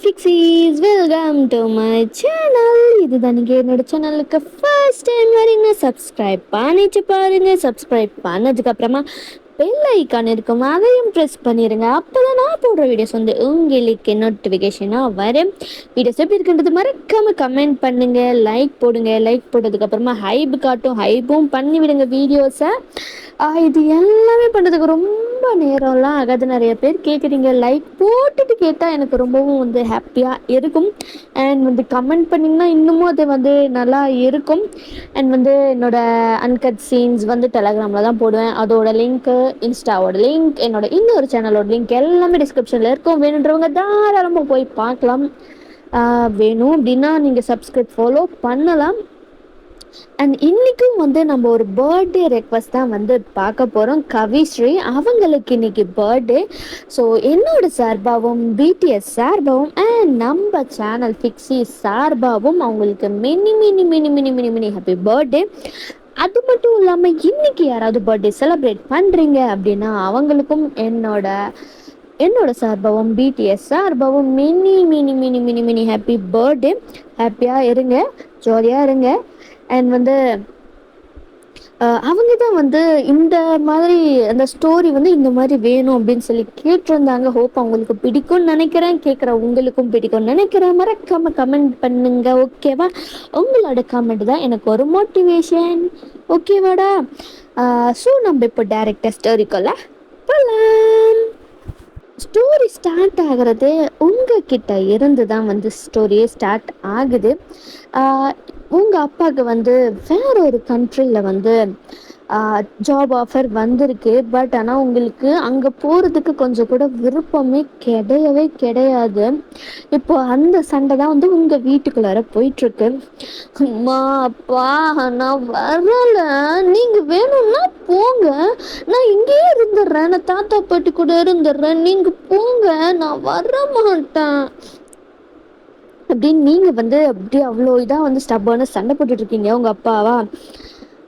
ஃபிக்ஸீஸ் welcome to my channel. இதுதான் நீங்கள் என்னோட சேனலுக்கு ஃபர்ஸ்ட் டைம் வரீங்க, சப்ஸ்கிரைப் பண்ணிட்டு பாருங்க. சப்ஸ்கிரைப் பண்ணதுக்கப்புறமா பெல் ஐக்கான் இருக்கும், அதையும் ப்ரெஸ் பண்ணிடுங்க. அப்போ தான் நான் போடுற வீடியோஸ் வந்து உங்களுக்கு நோட்டிஃபிகேஷனாக வரும். வீடியோஸ் எப்படி இருக்குன்றது மறக்காமல் கமெண்ட் பண்ணுங்கள், லைக் போடுங்க. லைக் போட்டதுக்கப்புறமா ஹைப் காட்டும், ஹைப்பும் பண்ணி விடுங்க வீடியோஸை. இது எல்லாமே பண்ணுறதுக்கு ரொம்ப நேரம்லாம் ஆகாது. நிறைய பேர் கேட்குறீங்க, லைக் போட்டுட்டு கேட்டால் எனக்கு ரொம்பவும் வந்து ஹாப்பியாக இருக்கும். அண்ட் வந்து கமெண்ட் பண்ணிங்கன்னா இன்னமும் அது வந்து நல்லா இருக்கும். அண்ட் வந்து என்னோடய அன்கட் சீன்ஸ் வந்து டெலகிராமில் தான் போடுவேன். அதோட லிங்க்கு, இன்ஸ்டாவோட லிங்க், என்னோட இன்னொரு சேனலோட லிங்க் எல்லாமே டிஸ்கிரிப்ஷனில் இருக்கும். வேணுன்றவங்க தாராளமாக போய் பார்க்கலாம். வேணும் அப்படின்னா நீங்கள் சப்ஸ்கிரைப் ஃபாலோ பண்ணலாம். அண்ட் இன்றைக்கும் வந்து நம்ம ஒரு பர்த்டே ரெக்வஸ்ட் தான் வந்து பார்க்க போகிறோம். கவிஸ்ரீ அவங்களுக்கு இன்னைக்கு பர்த்டே. ஸோ என்னோட சார்பாகவும், பிடிஎஸ் சார்பாகவும், அண்ட் நம்ம சேனல் ஃபிக்ஸி சார்பாகவும் அவங்களுக்கு mini mini mini mini mini mini happy birthday. அது மட்டும் இல்லாமல் இன்னைக்கு யாராவது பர்த்டே செலிப்ரேட் பண்ணுறீங்க அப்படின்னா அவங்களுக்கும் என்னோட சார்பாகவும், பிடிஎஸ் சார்பாகவும் mini mini mini mini mini happy birthday. ஹாப்பியாக இருங்க, ஜாலியாக இருங்க. அண்ட் வந்து அவங்க தான் வந்து இந்த மாதிரி அந்த ஸ்டோரி வந்து இந்த மாதிரி வேணும் அப்படின்னு சொல்லி கேட்டிருந்தாங்க. ஹோப் அவங்களுக்கு பிடிக்கும்னு நினைக்கிறேன், கேட்குற உங்களுக்கும் பிடிக்கும்னு நினைக்கிறேன். மறக்காம கமெண்ட் பண்ணுங்க, ஓகேவா? உங்களோட கமெண்ட் தான் எனக்கு ஒரு மோட்டிவேஷன், ஓகேவாடா? ஸோ நம்ம இப்போ டைரக்டாக ஸ்டோரிக்குள்ள போகலாம். ஸ்டோரி ஸ்டார்ட் ஆகிறது உங்ககிட்ட இருந்து தான் வந்து ஸ்டோரியே ஸ்டார்ட் ஆகுது. உங்கள் அப்பாவுக்கு வந்து வேற ஒரு கண்ட்ரியில் வந்து ஜாப் ஆஃபர் வந்திருக்கு. பட் ஆனால் உங்களுக்கு அங்கே போகிறதுக்கு கொஞ்சம் கூட விருப்பமே கிடையவே கிடையாது. இப்போ அந்த சண்டை தான் வந்து உங்கள் வீட்டுக்குள்ளார போயிட்டுருக்கு. அம்மா, அப்பா, நான் வரல, நீங்கள் வேணும்னா போங்க, நான் இங்கேயே இருந்துடுறேன், நான் தாத்தா பாட்டி கூட இருந்துடுறேன், நீங்கள் போங்க, நான் வர மாட்டேன் அப்படின்னு நீங்கள் வந்து அப்படியே அவ்வளோ இதாக வந்து ஸ்டப்பான சண்டை போட்டுட்ருக்கீங்க. உங்கள் அப்பாவா,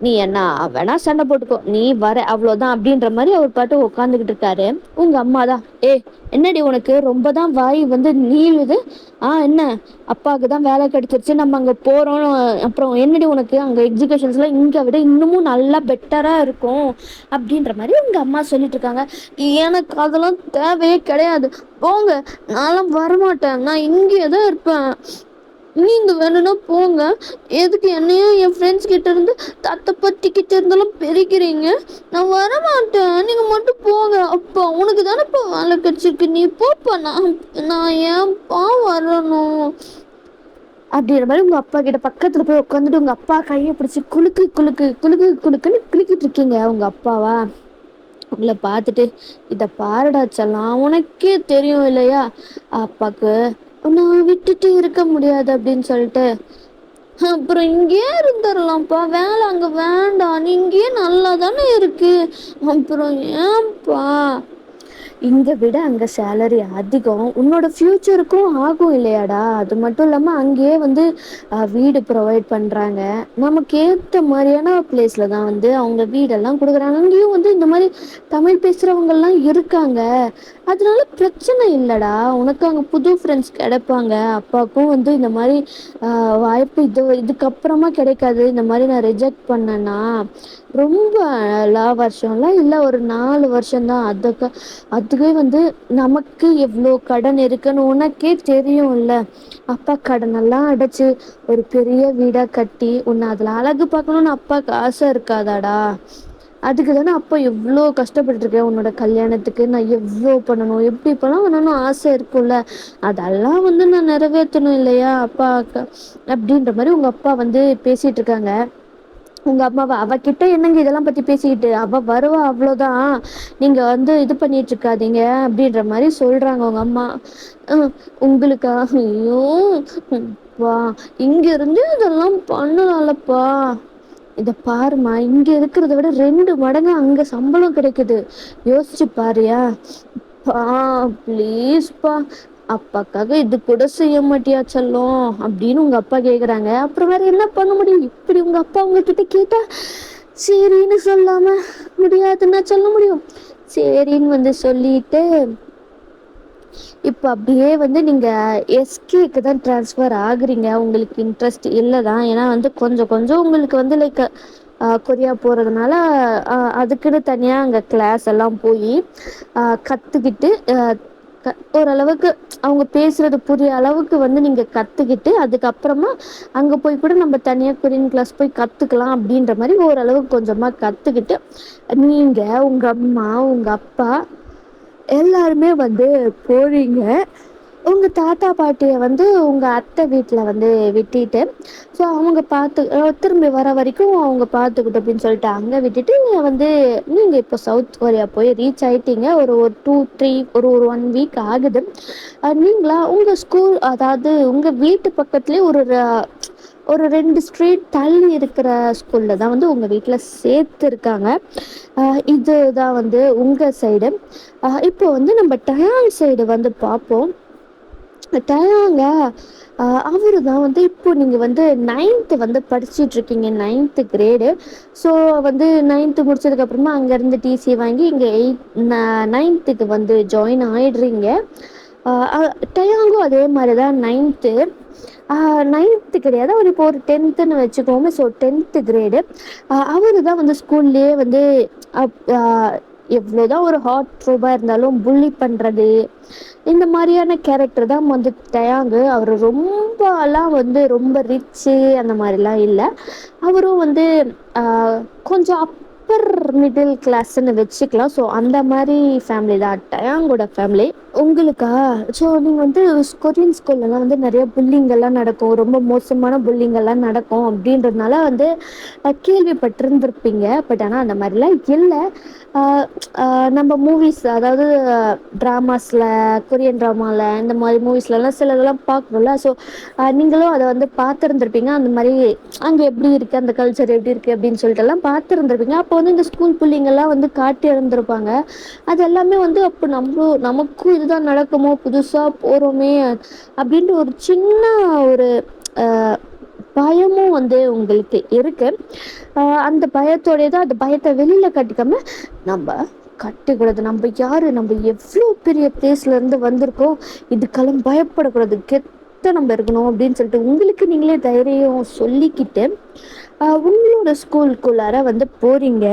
நீ என்ன வேணா சண்டை போட்டுக்கோ, நீ வர அவ்வளோதான் அப்படின்ற மாதிரி அவர் பாட்டு உட்காந்துக்கிட்டு இருக்காரு. உங்கள் அம்மா தான், என்னடி உனக்கு ரொம்ப தான் வாய் வந்து நீளுது? என்ன அப்பாவுக்கு தான் வேலை கிடைச்சிருச்சு, நம்ம அங்கே போகிறோம், அப்புறம் என்னடி உனக்கு அங்கே எஜுகேஷன்ஸ்லாம் இங்கே விட இன்னமும் நல்லா பெட்டராக இருக்கும் அப்படின்ற மாதிரி உங்கள் அம்மா சொல்லிட்டு இருக்காங்க. எனக்கு அதெல்லாம் தேவையே கிடையாது, போங்க, நான்லாம் வரமாட்டேன், நான் இங்கே தான் இருப்பேன், நீங்க வேணும்னா போங்க, எதுக்கு என்னையும் என் ஃப்ரெண்ட்ஸ் கிட்ட இருந்து தாத்தா பாட்டி கிட்ட இருந்தெல்லாம் பெருக்கிறீங்க, நான் வரமாட்டேன், நீங்க மட்டும் போங்க. அப்பா உனக்கு தானேப்பா வேலை கிடைச்சிருக்கு, நீ போப்பா, நான் ஏன்ப்பா வரணும் அப்படின்ற மாதிரி உங்க அப்பா கிட்ட பக்கத்துல போய் உட்காந்துட்டு உங்க அப்பா கையை பிடிச்சி குலுக்கு குலுக்கு குலுக்கு குலுக்குன்னு குலுக்கிட்டு இருக்கீங்க. உங்க அப்பாவா உங்களை பார்த்துட்டு, இதை பாருடா செல்லம், உனக்கே தெரியும் இல்லையா அப்பாக்கு நான் விட்டுட்டு இருக்க முடியாது அப்படின்னு சொல்லிட்டு, அப்புறம் இங்கேயே இருந்துடலாம்ப்பா, வேலை அங்கே வேண்டாம், நீ இங்கேயே நல்லா தானே இருக்கு, அப்புறம் ஏன்ப்பா, இங்கே விட அங்கே சேலரி அதிகம், உன்னோட ஃப்யூச்சருக்கும் ஆகும் இல்லையாடா? அது மட்டும் இல்லாமல் அங்கேயே வந்து வீடு ப்ரொவைட் பண்ணுறாங்க, நமக்கு ஏற்ற மாதிரியான பிளேஸில் தான் வந்து அவங்க வீடெல்லாம் கொடுக்குறாங்க. அங்கேயும் வந்து இந்த மாதிரி தமிழ் பேசுகிறவங்கெல்லாம் இருக்காங்க, அதனால பிரச்சனை இல்லைடா, உனக்கு அங்கே புது ஃப்ரெண்ட்ஸ் கிடைப்பாங்க. அப்பாவுக்கும் வந்து இந்த மாதிரி வாய்ப்பு இதுக்கப்புறமா கிடைக்காது, இந்த மாதிரி நான் ரிஜெக்ட் பண்ணேன்னா ரொம்ப வருஷம்லாம் இல்லை, ஒரு 4 வருஷம்தான். அதுவே வந்து நமக்கு எவ்வளோ கடன் இருக்குன்னு உனக்கே தெரியும்ல. அப்பா கடனெல்லாம் அடைச்சி ஒரு பெரிய வீடாக கட்டி உன்னை அதில் அழகு பார்க்கணுன்னு அப்பாவுக்கு ஆசை இருக்காதாடா? அதுக்கு தானே அப்பா எவ்வளோ கஷ்டப்பட்டுருக்கேன், உன்னோட கல்யாணத்துக்கு நான் எவ்வளோ பண்ணணும், எப்படி பண்ணணும் ஆசை இருக்கும்ல, அதெல்லாம் வந்து நான் நிறைவேற்றணும் இல்லையா அப்பா அப்படின்ற மாதிரி உங்கள் அப்பா வந்து பேசிகிட்டு இருக்காங்க. உங்க அம்மாவை, அவகிட்ட என்னங்க இதெல்லாம் பத்தி பேசிக்கிட்டு, அவ வருவா அவ்வளோதான், நீங்க வந்து இது பண்ணிட்டு இருக்காதீங்க அப்படின்ற மாதிரி சொல்றாங்க உங்க அம்மா. உங்களுக்காக, ஐயோ வா, இங்க இருந்து இதெல்லாம் பண்ணலாம்லப்பா, இதை பாருமா, இங்க இருக்கிறத விட 2 மடங்கு அங்க சம்பளம் கிடைக்குது, யோசிச்சு பாரியா பா, ப்ளீஸ்ப்பா, அப்பாக்காக இது கூட செய்ய மாட்டியா செல்லம் அப்படின்னு உங்க அப்பா கேக்குறாங்க. அப்புறம் வேற என்ன பண்ண முடியும், இப்படி உங்க அப்பா உங்ககிட்ட கேட்டா சரின்னு சொல்லாம முடியாதுன்னா சொல்ல முடியும். சரின்னு வந்து சொல்லிட்டு இப்ப அப்படியே வந்து நீங்க எஸ்கேக்கு தான் ட்ரான்ஸ்ஃபர் ஆகுறீங்க. உங்களுக்கு இன்ட்ரெஸ்ட் இல்ல தான். ஏன்னா வந்து கொஞ்சம் கொஞ்சம் உங்களுக்கு வந்து லைக் கொரியா போறதுனால அதுக்குன்னு தனியா அங்க கிளாஸ் எல்லாம் போயி கத்துக்கிட்டு ஓரளவுக்கு அவங்க பேசுறது புரிய அளவுக்கு வந்து நீங்க கத்துக்கிட்டு அதுக்கப்புறமா அங்க போய் கூட நம்ம தனியா கொரியன் கிளாஸ் போய் கத்துக்கலாம் அப்படின்ற மாதிரி ஓரளவுக்கு கொஞ்சமா கத்துக்கிட்டு நீங்க உங்க அம்மா உங்க அப்பா எல்லாருமே வந்து போறீங்க. உங்க தாத்தா பாட்டிய வந்து உங்க அத்தை வீட்ல வந்து விட்டுட்டு, ஸோ அவங்க பார்த்து திரும்பி வர வரைக்கும் அவங்க பார்த்துக்கிட்டும் அப்படின்னு சொல்லிட்டு அங்க விட்டுட்டு வந்து நீங்க இப்போ சவுத் கொரியா போய் ரீச் ஆயிட்டீங்க. ஒரு ஒரு 2, 3 ஒரு 1 வீக் ஆகுது. நீங்களா உங்க ஸ்கூல் அதாவது உங்க வீட்டு பக்கத்துலயே ஒரு 2 ஸ்ட்ரீட் தள்ளி இருக்கிற ஸ்கூல்ல தான் வந்து உங்க வீட்ல சேர்த்துருக்காங்க. இதுதான் வந்து உங்க சைடு. இப்போ வந்து நம்ம டயாங் சைடு வந்து பார்ப்போம். டயாங்க அவரு தான் வந்து இப்போ நீங்கள் வந்து 9th வந்து படிச்சிட்ருக்கீங்க, 9th கிரேடு. ஸோ வந்து 9th முடிச்சதுக்கப்புறமா அங்கேருந்து டிசி வாங்கி இங்கே 9th வந்து ஜாயின் ஆயிடுறீங்க. டயாங்கும் அதே மாதிரி தான் 9th. 9th கிடையாது, அவர் இப்போ ஒரு 10th வச்சுக்கோங்க. So 10th grade. அவர் தான் வந்து ஸ்கூல்லேயே வந்து எவ்வளோதான் ஒரு ஹாட் ட்ரூபாக இருந்தாலும் புள்ளி பண்ணுறது இந்த மாதிரியான கேரக்டர் தான் வந்து டயாங்கு. அவர் ரொம்பலாம் வந்து ரொம்ப ரிச்சு அந்த மாதிரிலாம் இல்லை. அவரும் வந்து கொஞ்சம் அப்பர் மிடில் கிளாஸ்ன்னு வச்சுக்கலாம். ஸோ அந்த மாதிரி ஃபேமிலி தான் டயாங்கோட ஃபேமிலி. உங்களுக்கா? ஸோ நீங்கள் வந்து கொரியன் ஸ்கூல்லலாம் வந்து நிறைய புல்லிங்கெல்லாம் நடக்கும், ரொம்ப மோசமான புல்லிங்கெல்லாம் நடக்கும் அப்படின்றதுனால வந்து கேள்விப்பட்டிருந்துருப்பீங்க. பட் ஆனால் அந்த மாதிரிலாம் இல்லை. நம்ம மூவிஸ் அதாவது ட்ராமாஸில் கொரியன் ட்ராமாவில் இந்த மாதிரி மூவிஸ்லலாம் சிலதெல்லாம் பார்க்குறோம்ல. ஸோ நீங்களும் அதை வந்து பார்த்துருந்துருப்பீங்க. அந்த மாதிரி அங்கே எப்படி இருக்குது, அந்த கல்ச்சர் எப்படி இருக்குது அப்படின்னு சொல்லிட்டுலாம் பார்த்துருந்துருப்பீங்க. அப்போ வந்து இந்த ஸ்கூல் புள்ளிங்கெல்லாம் வந்து காட்டி இருந்திருப்பாங்க. அது எல்லாமே வந்து அப்போ நமக்கும் இதுதான் நடக்குமோ, புதுசாக போகிறோமே அப்படின்ட்டு ஒரு சின்ன ஒரு பயமும் வந்து உங்களுக்கு இருக்கு. அந்த பயத்தோடைய தான் அந்த பயத்தை வெளியில் கட்டிக்காம நம்ம கட்டிக்கூடாது, நம்ம யாரு, நம்ம எவ்வளோ பெரிய பிளேஸ்லேருந்து வந்திருக்கோம், இதுக்கெல்லாம் பயப்படக்கூடாது, கெத்த நம்ம இருக்கணும் அப்படின்னு சொல்லிட்டு உங்களுக்கு நீங்களே தைரியம் சொல்லிக்கிட்டு உங்களோட ஸ்கூலுக்குள்ளார வந்து போகிறீங்க.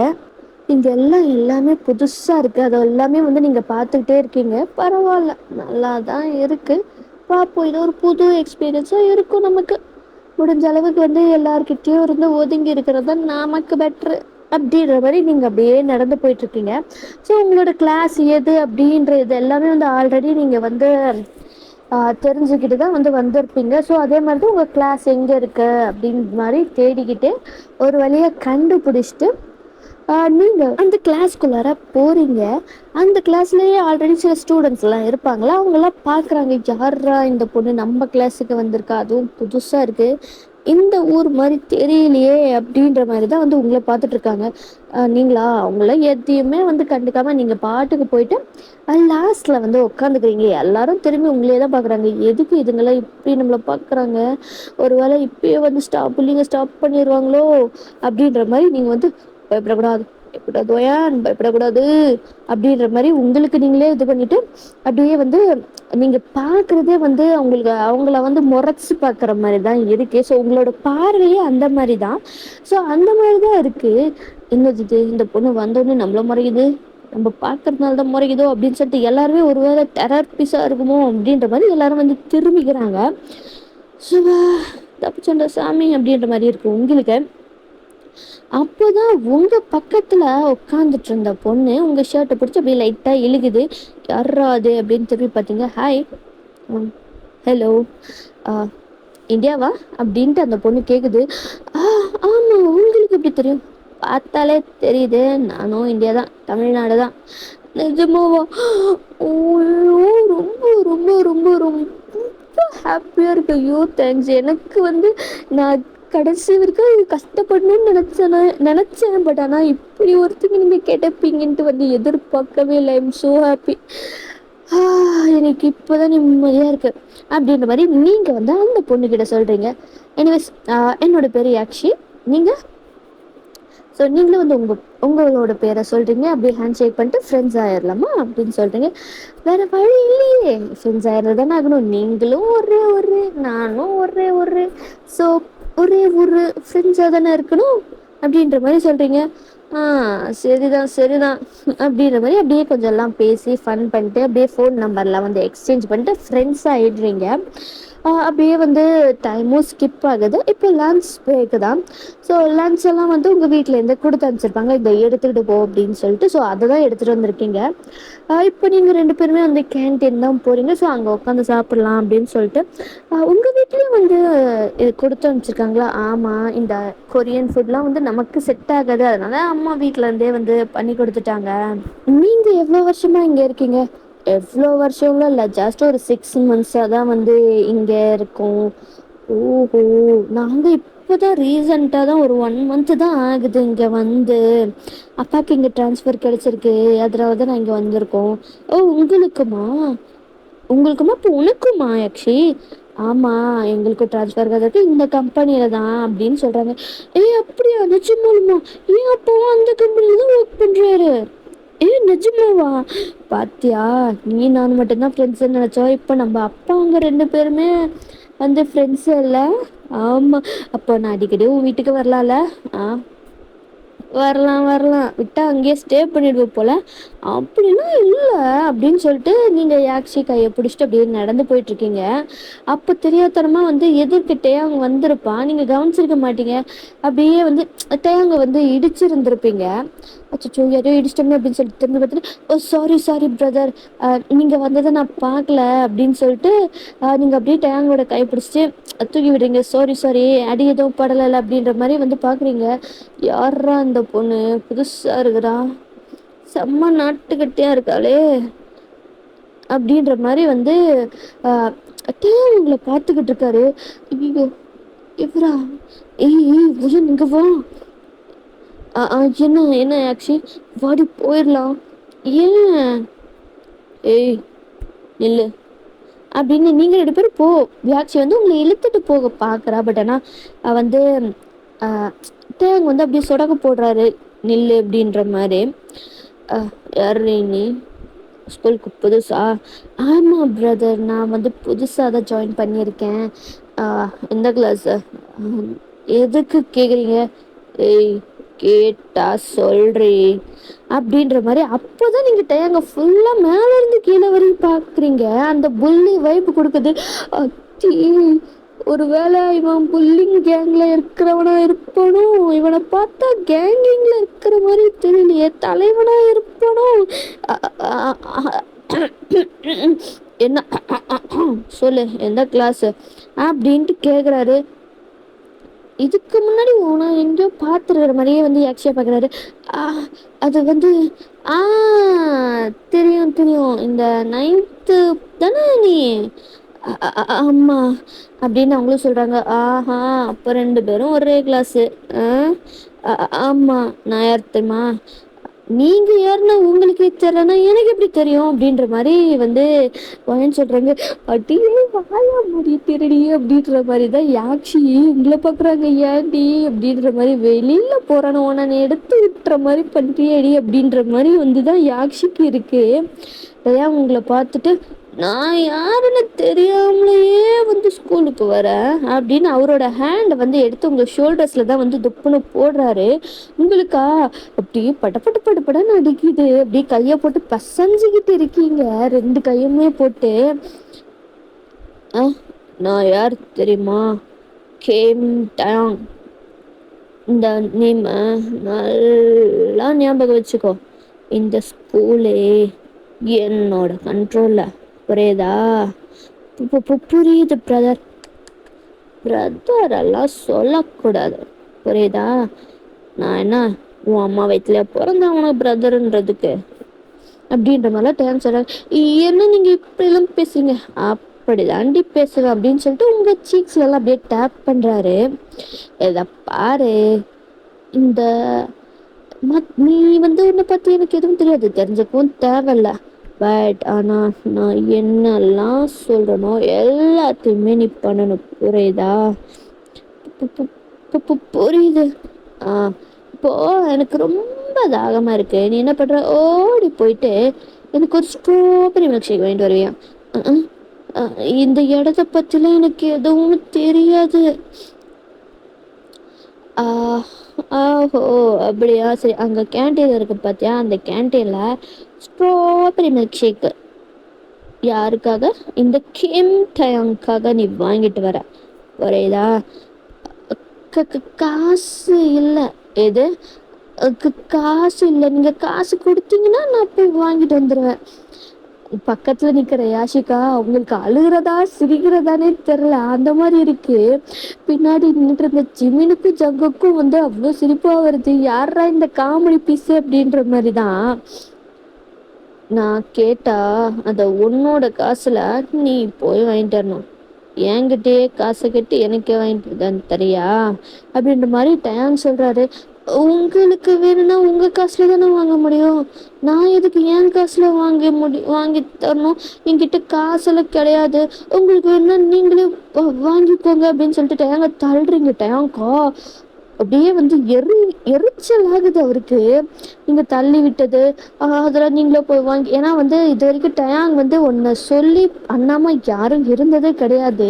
இங்கே எல்லாமே புதுசாக இருக்குது. அது எல்லாமே வந்து நீங்கள் பார்த்துக்கிட்டே இருக்கீங்க. பரவாயில்ல, நல்லா தான் இருக்குது. பார்ப்போம், இது ஒரு புது எக்ஸ்பீரியன்ஸாக இருக்கும். நமக்கு முடிஞ்ச அளவுக்கு வந்து எல்லார்கிட்டயும் இருந்து ஒதுங்கி இருக்கிறது தான் நமக்கு பெட்ரு அப்படின்ற மாதிரி நீங்கள் அப்படியே நடந்து போயிட்டுருக்கீங்க. ஸோ உங்களோட கிளாஸ் எது அப்படின்றது எல்லாமே வந்து ஆல்ரெடி நீங்கள் வந்து தெரிஞ்சுக்கிட்டு தான் வந்து வந்திருப்பீங்க. ஸோ அதே மாதிரி தான் உங்கள் கிளாஸ் எங்கே இருக்குது அப்படின்ற மாதிரி தேடிக்கிட்டு ஒரு வழியாக கண்டுபிடிச்சிட்டு நீங்கள் அந்த கிளாஸ்க்குள்ளார போகிறீங்க. அந்த கிளாஸ்லேயே ஆல்ரெடி சில ஸ்டூடெண்ட்ஸ்லாம் இருப்பாங்களா, அவங்களாம் பார்க்குறாங்க, யாரா இந்த பொண்ணு நம்ம கிளாஸுக்கு வந்திருக்கா, அதுவும் புதுசாக இருக்குது, இந்த ஊர் மாதிரி தெரியலையே அப்படின்ற மாதிரி தான் வந்து உங்களை பார்த்துட்ருக்காங்க. நீங்களா அவங்கள எதையுமே வந்து கண்டுக்காமல் நீங்கள் பாட்டுக்கு போயிட்டு லாஸ்ட்டில் வந்து உட்காந்துக்கிறீங்க. எல்லாரும் திரும்பி உங்களே தான் பார்க்குறாங்க, எதுக்கு இதுங்களாம் இப்படி நம்மளை பார்க்குறாங்க, ஒரு வேளை இப்பயே வந்து புள்ளிங்க ஸ்டாப் பண்ணிடுவாங்களோ அப்படின்ற மாதிரி நீங்கள் வந்து பயப்படக்கூடாது, பயப்படக்கூடாது அப்படின்ற மாதிரி உங்களுக்கு நீங்களே இது பண்ணிட்டு அப்படியே வந்து நீங்க பார்க்குறதே வந்து அவங்கள வந்து முறைச்சி பார்க்குற மாதிரி தான் இருக்கு. ஸோ உங்களோட பார்வையே அந்த மாதிரி தான். ஸோ அந்த மாதிரி தான் இருக்கு. என்னது இது, இந்த பொண்ணு வந்தோடனே நம்மள முறையுது, நம்ம பார்க்கறதுனால தான் முறையுதோ அப்படின்னு சொல்லிட்டு எல்லாருமே ஒருவேளை டெரர் பீஸாக இருக்குமோ அப்படின்ற மாதிரி எல்லாரும் வந்து திரும்பிக்கிறாங்க. சுவா தப்பிச்சண்ட சாமி அப்படின்ற மாதிரி இருக்கு உங்களுக்கு. அப்போதான் உங்க பக்கத்துல உட்காந்துட்டு இருந்த பொண்ணு உங்க ஷர்ட்டை பிடிச்சி அப்படியே லைட்டா இழுகுது. யாராது அப்படின்னு திரும்பி பார்த்தீங்க. ஹாய், ஹலோ, இந்தியாவா அப்படின்ட்டு அந்த பொண்ணு கேட்குது. ஆமா, உங்களுக்கு எப்படி தெரியும்? பார்த்தாலே தெரியுது, நானும் இந்தியா தான், தமிழ்நாடு தான். நிஜமாவா? ஓய்யோ, ரொம்ப ரொம்ப ரொம்ப ரொம்ப ஹாப்பியாக இருக்கு. ஐயோ தேங்க்ஸ். எனக்கு வந்து நான் கடைசி வரைக்கும் கஷ்டப்படணும்னு நினச்சேன். பட் ஆனால் இப்படி ஒருத்தங்க நீங்கள் கேட்டப்பீங்கன்ட்டு வந்து எதிர்பார்க்கவே இல்லை. I'm so happy. எனக்கு இப்போதான் நிம்மதியாக இருக்கு அப்படின்ற மாதிரி நீங்கள் வந்து அந்த பொண்ணுக்கிட்ட சொல்கிறீங்க. எனிவேஸ், என்னோட பேர் யாக்ஷி, நீங்கள்? ஸோ நீங்களும் வந்து உங்களோட பேரை சொல்றீங்க, அப்படியே ஹேண்ட் ஷேக் பண்ணிட்டு ஃப்ரெண்ட்ஸ் ஆயிடலாமா அப்படின்னு சொல்றீங்க. வேற வழி இல்லையே, ஃப்ரெண்ட்ஸ் ஆயிடுறது தானே ஆகணும். நீங்களும் ஒரு நானும் ஒரு ஸோ ஒரே ஒரு ஃப்ரெண்ட்ஸாக தானே இருக்கணும் அப்படின்ற மாதிரி சொல்றீங்க. ஆ சரிதான் சரிதான் அப்படின்ற மாதிரி அப்படியே கொஞ்சம் எல்லாம் பேசி ஃபன் பண்ணிட்டு அப்படியே ஃபோன் நம்பர்லாம் வந்து எக்ஸ்சேஞ்ச் பண்ணிட்டு ஃப்ரெண்ட்ஸ் ஆகிடுறீங்க. அப்படியே வந்து டைமும் ஸ்கிப் ஆகுது. இப்போ லன்ச் பிரேக்கு தான். ஸோ லன்ச் எல்லாம் வந்து உங்கள் வீட்டிலேருந்து கொடுத்து அனுப்பிச்சிருப்பாங்க, இதை எடுத்துக்கிட்டு போ அப்படின்னு சொல்லிட்டு. ஸோ அதை தான் எடுத்துகிட்டு வந்திருக்கீங்க. இப்போ நீங்கள் 2 பேருமே வந்து கேன்டீன் தான் போகிறீங்க. ஸோ அங்கே உட்காந்து சாப்பிட்லாம் அப்படின்னு சொல்லிட்டு உங்கள் வீட்லேயும் வந்து இது கொடுத்து அனுப்பிச்சிருக்காங்களா? ஆமாம், இந்த கொரியன் ஃபுட்லாம் வந்து நமக்கு செட் ஆகாது, அதனால அம்மா வீட்டிலேருந்தே வந்து பண்ணி கொடுத்துட்டாங்க. நீங்கள் எவ்வளோ வருஷமாக இங்கே இருக்கீங்க? எவ்வளோ வருஷம்லாம் இல்லை, ஜஸ்ட் ஒரு 6 மந்த்ஸாக தான் வந்து இங்கே இருக்கோம். ஓஹோ! நாங்க இப்பதான் ரீசெண்டா தான் ஒரு 1 மந்த் தான் ஆகுது இங்க வந்து. அப்பாக்கு இங்க ட்ரான்ஸ்ஃபர் கிடைச்சிருக்கு. அதனால தான் நான் இங்க வந்திருக்கோம். ஓ! உங்களுக்குமா? உங்களுக்குமா? அப்போ உனக்குமா ஆக்ஷி? ஆமா, எங்களுக்கு ட்ரான்ஸ்ஃபர் கிடைச்சிருக்கு இந்த கம்பெனியில தான் அப்படின்னு சொல்றாங்க. ஏய் அப்படியா? நிஜமாலுமா? ஏன் அப்பாவும் அந்த கம்பெனில தான் ஒர்க் பண்றாரு? ஏய் நிஜமாவா? பாத்தியா, நீ நான் மட்டும்தான் ஃப்ரெண்ட்ஸ் நினைச்சோம், இப்ப நம்ம அப்பா அவங்க 2 பேருமே வந்து ஃப்ரெண்ட்ஸ் இல்ல. ஆமா, அப்போ நான் அடிக்கடி உன் வீட்டுக்கு வரலாம்ல? ஆ வரலாம் வரலாம், விட்டா அங்கேயே ஸ்டே பண்ணிடுவோம் போல. அப்படின்னா இல்லை அப்படின்னு சொல்லிட்டு நீங்கள் யாக்ஷி கையை பிடிச்சிட்டு அப்படியே நடந்து போயிட்டு இருக்கீங்க. அப்போ தெரியாதனமா வந்து எதிர்கிட்டே அவங்க வந்திருப்பான், நீங்கள் கவனிச்சிருக்க மாட்டீங்க. அப்படியே வந்து தேங்க வந்து இடிச்சிருந்துருப்பீங்க. அச்சோ யாரையோ இடிச்சிட்டோமே அப்படின்னு சொல்லிட்டு திரும்பி பார்த்துட்டு, ஓ சாரி சாரி பிரதர், நீங்கள் வந்ததை நான் பார்க்கல அப்படின்னு சொல்லிட்டு நீங்கள் அப்படியே டேங்கோட கை பிடிச்சிட்டு தூக்கி விடுறீங்க. சாரி சாரி, அடி எதுவும் படலை அப்படின்ற மாதிரி வந்து பார்க்குறீங்க. யாரா அந்த பொண்ணு, புதுசாக இருக்கிறா, செம்ம நாட்டுக்கட்டியா இருக்காளே அப்படின்ற மாதிரி வந்து டேன் உங்களை பார்த்துக்கிட்டு இருக்காரு. ஐயோ இவரா? ஏய் ஏய் உயன் இங்க வா. என்ன என்ன ஆக்சி, வாடி போயிடலாம். ஏன்? ஏய் நில்லு அப்படின்னு நீங்கள் 2 பேரும் போ. வியாக்சி வந்து உங்களை இழுத்துட்டு போக பார்க்குறா. பட் ஆனால் வந்து தேங்க வந்து அப்படியே சொடக்கு போடுறாரு, நில்லு அப்படின்ற மாதிரி. யார் நீ? ஸ்கூலுக்கு புதுசா? ஆமாம் பிரதர், நான் வந்து புதுசாக தான் ஜாயின் பண்ணியிருக்கேன். எந்த கிளாஸு? எதுக்கு கேட்குறீங்க? ஏய் கேட்டா சொல்றி அப்படின்ற மாதிரி. அப்போதான் நீங்கள் டயங்க ஃபுல்லாக மேலேருந்து கீழே வரையும் பார்க்குறீங்க. அந்த புள்ளி வைப்பு கொடுக்குது. அத்தி, ஒருவேளை இவன் புல்லிங் கேங்ல இருக்கிறவனா இருப்பானோ? இவனை பார்த்தா கேங்கிங்ல இருக்கிற மாதிரி தெரியலையே, தலைவனா இருப்பானோ? என்ன சொல்லு, எந்த கிளாஸ் அப்படின்ட்டு கேட்குறாரு. இதுக்கு முன்னாடி நான் எங்கேயோ பார்த்துருக்கிற மாதிரியே வந்து யக்ஷியா பார்க்குறாரு. அது வந்து ஆ தெரியும் தெரியும், இந்த 9th தானே நீ? ஆமா அப்படின்னு அவங்களும் சொல்கிறாங்க. ஆஹா, அப்போ 2 பேரும் ஒரே கிளாஸு. ஆமாம், நான் யார் தெரியுமா? நீங்கள் யாருன்னா உங்களுக்கே தெரியலன்னா எனக்கு எப்படி தெரியும் அப்படின்ற மாதிரி வந்து வாயன்னு சொல்கிறாங்க. அடியே வாயா முடி திருடி அப்படின்ற மாதிரி தான் யாக்ஷி உங்களை பார்க்குறாங்க. ஏன்டி அப்படின்ற மாதிரி, வெளியில் போகிறான உடனே எடுத்து விட்டுற மாதிரி பண்ணுறியடி அப்படின்ற மாதிரி வந்து தான் யாக்ஷிக்கு இருக்குது. ஏன் உங்களை பார்த்துட்டு நான் யாருன்னு தெரியாமலேயே வந்து ஸ்கூலுக்கு வரேன் அப்படின்னு அவரோட ஹேண்டை வந்து எடுத்து உங்கள் ஷோல்டர்ஸில் தான் வந்து துப்புன்னு போடுறாரு. உங்களுக்கா அப்படியே படப்பட்டு படப்படன்னு அடிக்குது. அப்படியே கையை போட்டு பசஞ்சிக்கிட்டு இருக்கீங்க, 2 கையுமே போட்டு. நான் யார் தெரியுமா? Game Tang. இந்த நேம் நல்லா ஞாபகம் வச்சுக்கோ. இந்த ஸ்கூலே என்னோட கண்ட்ரோலில், புரியுதா? புரியுது பிரதர். பிரதரெல்லாம் சொல்லக்கூடாது, புரியுதா? நான் என்ன உன் அம்மா வயிற்றுல பிறந்தேன் உனக்கு பிரதருன்றதுக்கு அப்படின்ற மாதிரிலாம் டைம் சொல்கிறாங்க. என்ன நீங்கள் இப்படிலாம் பேசுறீங்க? அப்படிதாண்டி பேசுவேன் அப்படின்னு சொல்லிட்டு உங்கள் சீக்ஸ்லாம் அப்படியே டேப் பண்ணுறாரு. இதை பாரு, இந்த நீ வந்து உன்னை பற்றி எனக்கு எதுவும் தெரியாது, தெரிஞ்சுக்கவும் தேவையில்ல. பட் ஆனால் நான் என்னெல்லாம் சொல்கிறேனோ எல்லாத்தையுமே நீ பண்ணணும், புரியுதா? புரியுது. இப்போ எனக்கு ரொம்ப தாகமா இருக்கு. நீ என்ன பண்ற? ஓடி போயிட்டு எனக்கு ஒரு ஸ்ட்ராபெர்ரி மில்க் ஷேக் வாங்கிட்டு வருவியா? அ, அ, இந்த இடத்த பத்திலாம் எனக்கு எதுவும் தெரியாது. ஆ, ஆஹோ! அப்படியா? சரி, அங்க கேன்டீன் இருக்கு பாத்தியா? அந்த கேன்டீன்ல ஸ்ட்ராபெர்ரி மில்க் ஷேக் யாருக்காக? இந்த கிம் டயாங்காக நீ வாங்கிட்டு வர. புரியுதா? காசு இல்ல. எது? காசு இல்ல. நீங்க காசு குடுத்தீங்கன்னா நான் போய் வாங்கிட்டு வந்துருவேன். பக்கத்துல நிக்கிற யாஷிகா உங்களுக்கு அழுகிறதா சிரிக்கிறதானே தெரியல, அந்த மாதிரி இருக்கு. பின்னாடி நின்றுட்டு இருந்த ஜிமினுக்கும் ஜங்குக்கும் வந்து அவ்வளோ சிரிப்பா வருது. யாரா இந்த காமெடி பீஸ் அப்படின்ற மாதிரிதான். நான் கேட்டா அத உன்னோட காசுல நீ போய் வாங்கிட்டு வரணும். என்கிட்டயே காசை கட்டி எனக்கே வாங்கிட்டு தான் தரியா அப்படின்ற மாதிரி டயான் சொல்றாரு. உங்களுக்கு வேணும்னா உங்க காசுல தானே வாங்க முடியும். நான் எதுக்கு என் காசுல வாங்கி தரணும்? என்கிட்ட காசெல்லாம் கிடையாது. உங்களுக்கு வேணும்னா நீங்களே வாங்கிக்கோங்க அப்படின்னு சொல்லிட்டு டயாங்க தள்ளுறீங்க. டயாங்கா அப்படியே வந்து எரிச்சல் ஆகுது அவருக்கு. நீங்க தள்ளி விட்டது அதெல்லாம் நீங்களே போய் வாங்கி. ஏன்னா வந்து இது வரைக்கும் டயாங் வந்து ஒன்ன சொல்லி அண்ணாமா யாரும் இருந்ததே கிடையாது.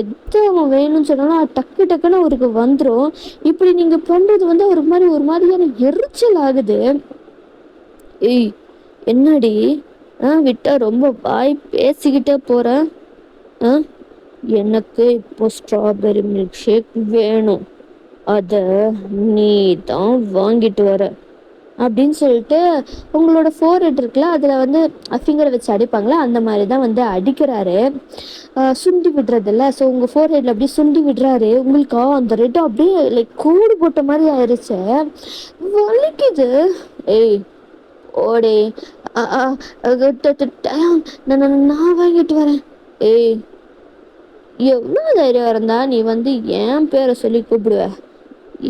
எது அவன் வேணும்னு சொன்னாலும் டக்கு டக்குன்னு அவருக்கு வந்துடும். இப்படி நீங்க பண்றது வந்து ஒரு மாதிரியான எரிச்சல் ஆகுது. ஏய், என்னடி? விட்டா ரொம்ப வாய் பேசிக்கிட்டே போற. எனக்கு இப்போ ஸ்ட்ராபெரி மில்க் ஷேக் வேணும். அத நீ தான் வாங்கிட்டு வர அப்படின்னு சொல்லிட்டு உங்களோட ஃபோர்ஹெட் இருக்குல்ல, அதுல வந்து ஃபிங்கரை வச்சு அடிப்பாங்களா, அந்த மாதிரி தான் வந்து அடிக்கிறாரு. சுண்டி விடுறதில்ல. ஸோ உங்க ஃபோர்ஹெட்ல அப்படியே சுண்டி விடுறாரு. உங்களுக்கு அந்த ரெட் அப்படியே லைக் கூடு போட்ட மாதிரி ஆயிடுச்சு. வலிக்குது. ஏய், ஓடே. நான் வாங்கிட்டு வரேன். ஏய், எவ்வளோ தைரியம் இருந்தா நீ வந்து என் பேரை சொல்லி கூப்பிடுவ?